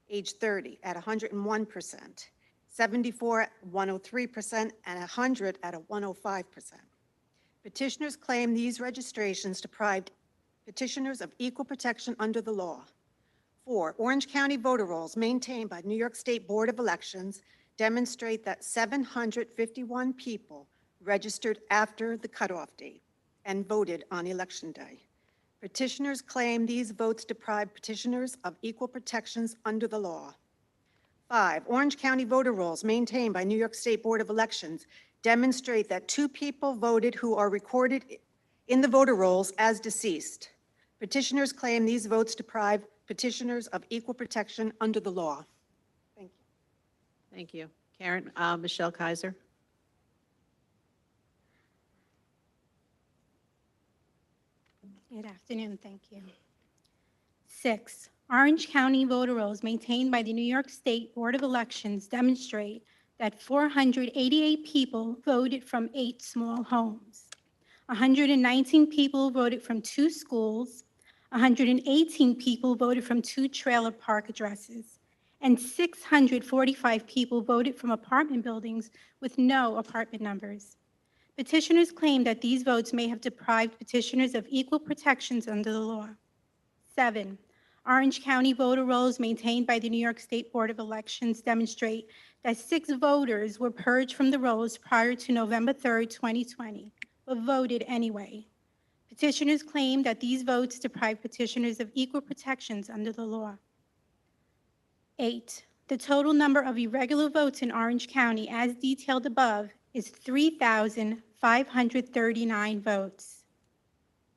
Age 30 at 101%, 74 at 103%, and 100 at 105%. Petitioners claim these registrations deprived petitioners of equal protection under the law. 4, Orange County voter rolls maintained by New York State Board of Elections demonstrate that 751 people registered after the cutoff date and voted on Election Day. Petitioners claim these votes deprive petitioners of equal protections under the law. 5, Orange County voter rolls maintained by New York State Board of Elections demonstrate that 2 people voted who are recorded in the voter rolls as deceased. Petitioners claim these votes deprive petitioners of equal protection under the law. Thank you. Thank you. Karen, Michelle Kaiser. Good afternoon, thank you. 6, Orange County voter rolls maintained by the New York State Board of Elections demonstrate that 488 people voted from 8 small homes. 119 people voted from 2 schools. 118 people voted from 2 trailer park addresses. And 645 people voted from apartment buildings with no apartment numbers. Petitioners claim that these votes may have deprived petitioners of equal protections under the law. 7, Orange County voter rolls maintained by the New York State Board of Elections demonstrate that 6 voters were purged from the rolls prior to November 3, 2020, but voted anyway. Petitioners claim that these votes deprive petitioners of equal protections under the law. 8, the total number of irregular votes in Orange County, as detailed above, is 3,539 votes.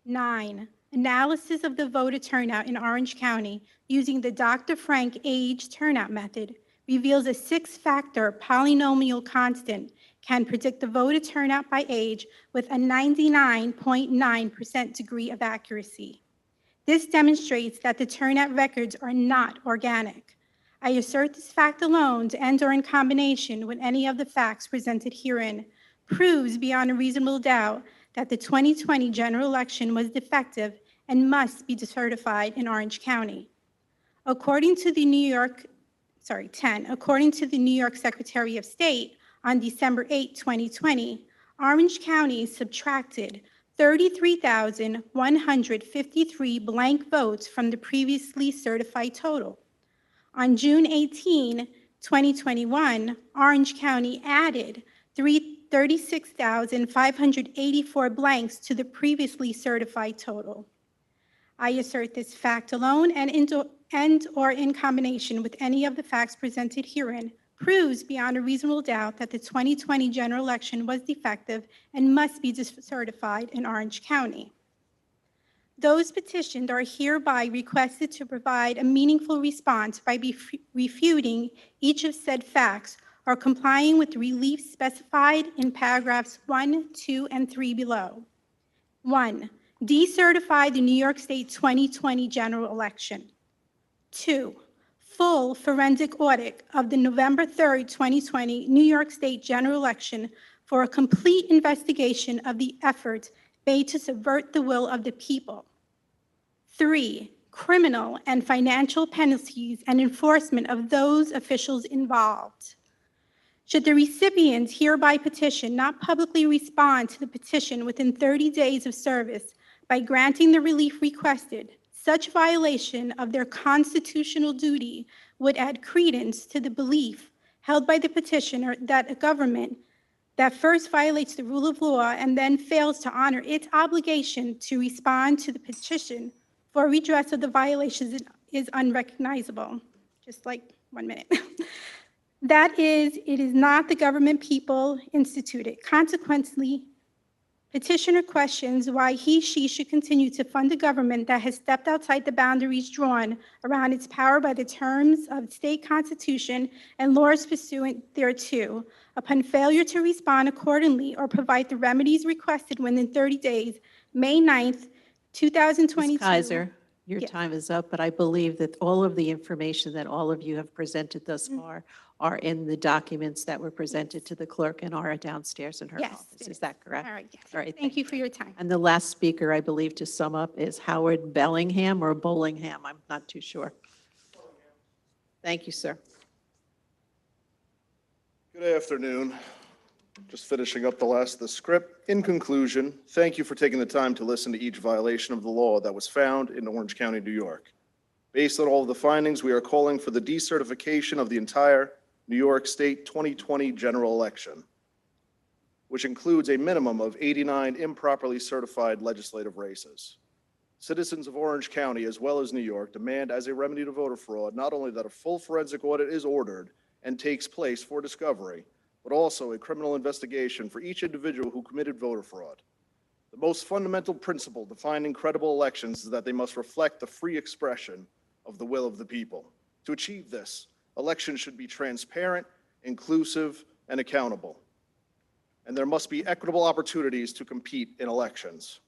9, analysis of the voter turnout in Orange County using the Dr. Frank age turnout method reveals a 6-factor polynomial constant can predict the voter turnout by age with a 99.9% degree of accuracy. This demonstrates that the turnout records are not organic. I assert this fact alone and/or in combination with any of the facts presented herein proves beyond a reasonable doubt that the 2020 general election was defective and must be decertified in Orange County. According to the New York Secretary of State, on December 8, 2020, Orange County subtracted 33,153 blank votes from the previously certified total. On June 18, 2021, Orange County added 36,584 blanks to the previously certified total. I assert this fact alone and/or in combination with any of the facts presented herein proves beyond a reasonable doubt that the 2020 general election was defective and must be decertified in Orange County. Those petitioned are hereby requested to provide a meaningful response by refuting each of said facts or complying with the relief specified in paragraphs 1, 2, and 3 below. 1, decertify the New York State 2020 general election. 2, full forensic audit of the November 3, 2020 New York State general election for a complete investigation of the efforts made to subvert the will of the people. 3, criminal and financial penalties and enforcement of those officials involved. Should the recipients hereby petition not publicly respond to the petition within 30 days of service by granting the relief requested, such violation of their constitutional duty would add credence to the belief held by the petitioner that a government that first violates the rule of law and then fails to honor its obligation to respond to the petition for redress of the violations is unrecognizable. Just like 1 minute. That is, it is not the government people instituted. Consequently, petitioner questions why he/she should continue to fund a government that has stepped outside the boundaries drawn around its power by the terms of state constitution and laws pursuant thereto, upon failure to respond accordingly or provide the remedies requested within 30 days, May 9th, 2022. Ms. Kaiser, your Yes. time is up, but I believe that all of the information that all of you have presented thus Mm-hmm. far are in the documents that were presented to the clerk and are downstairs in her Yes, office. it Is that correct? All right, yes. All right, Thank you for your time. And the last speaker, I believe, to sum up, is Howard Bellingham or Bollingham. I'm not too sure. Thank you, sir. Good afternoon. Just finishing up the last of the script. In conclusion, thank you for taking the time to listen to each violation of the law that was found in Orange County, New York. Based on all of the findings, we are calling for the decertification of the entire New York State 2020 general election, which includes a minimum of 89 improperly certified legislative races. Citizens of Orange County, as well as New York, demand as a remedy to voter fraud, not only that a full forensic audit is ordered and takes place for discovery, but also a criminal investigation for each individual who committed voter fraud. The most fundamental principle defining credible elections is that they must reflect the free expression of the will of the people. To achieve this, elections should be transparent, inclusive, and accountable. And there must be equitable opportunities to compete in elections.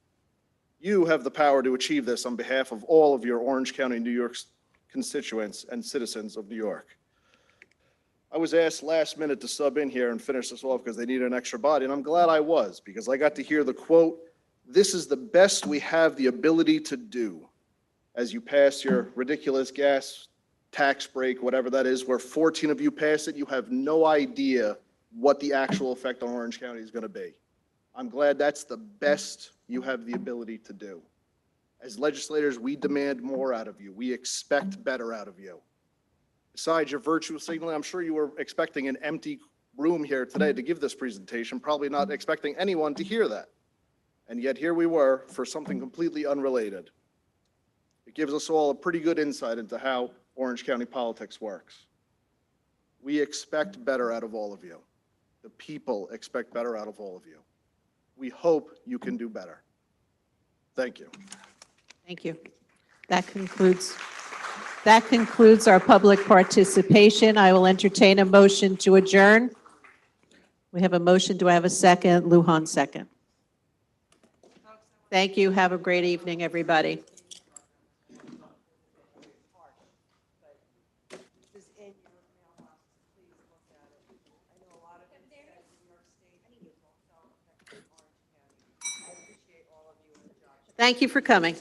You have the power to achieve this on behalf of all of your Orange County, New York constituents and citizens of New York. I was asked last minute to sub in here and finish this off because they needed an extra body, and I'm glad I was, because I got to hear the quote, "This is the best we have the ability to do," as you pass your ridiculous gas tax break, whatever that is, where 14 of you pass it, you have no idea what the actual effect on Orange County is going to be. I'm glad that's the best you have the ability to do. As legislators, we demand more out of you. We expect better out of you. Besides your virtue signaling, I'm sure you were expecting an empty room here today to give this presentation, probably not expecting anyone to hear that. And yet here we were for something completely unrelated. It gives us all a pretty good insight into how Orange County politics works. We expect better out of all of you. The people expect better out of all of you. We hope you can do better. Thank you. Thank you. That concludes our public participation. I will entertain a motion to adjourn. We have a motion. Do I have a second? Lujan, second. Thank you. Have a great evening, everybody. Thank you for coming.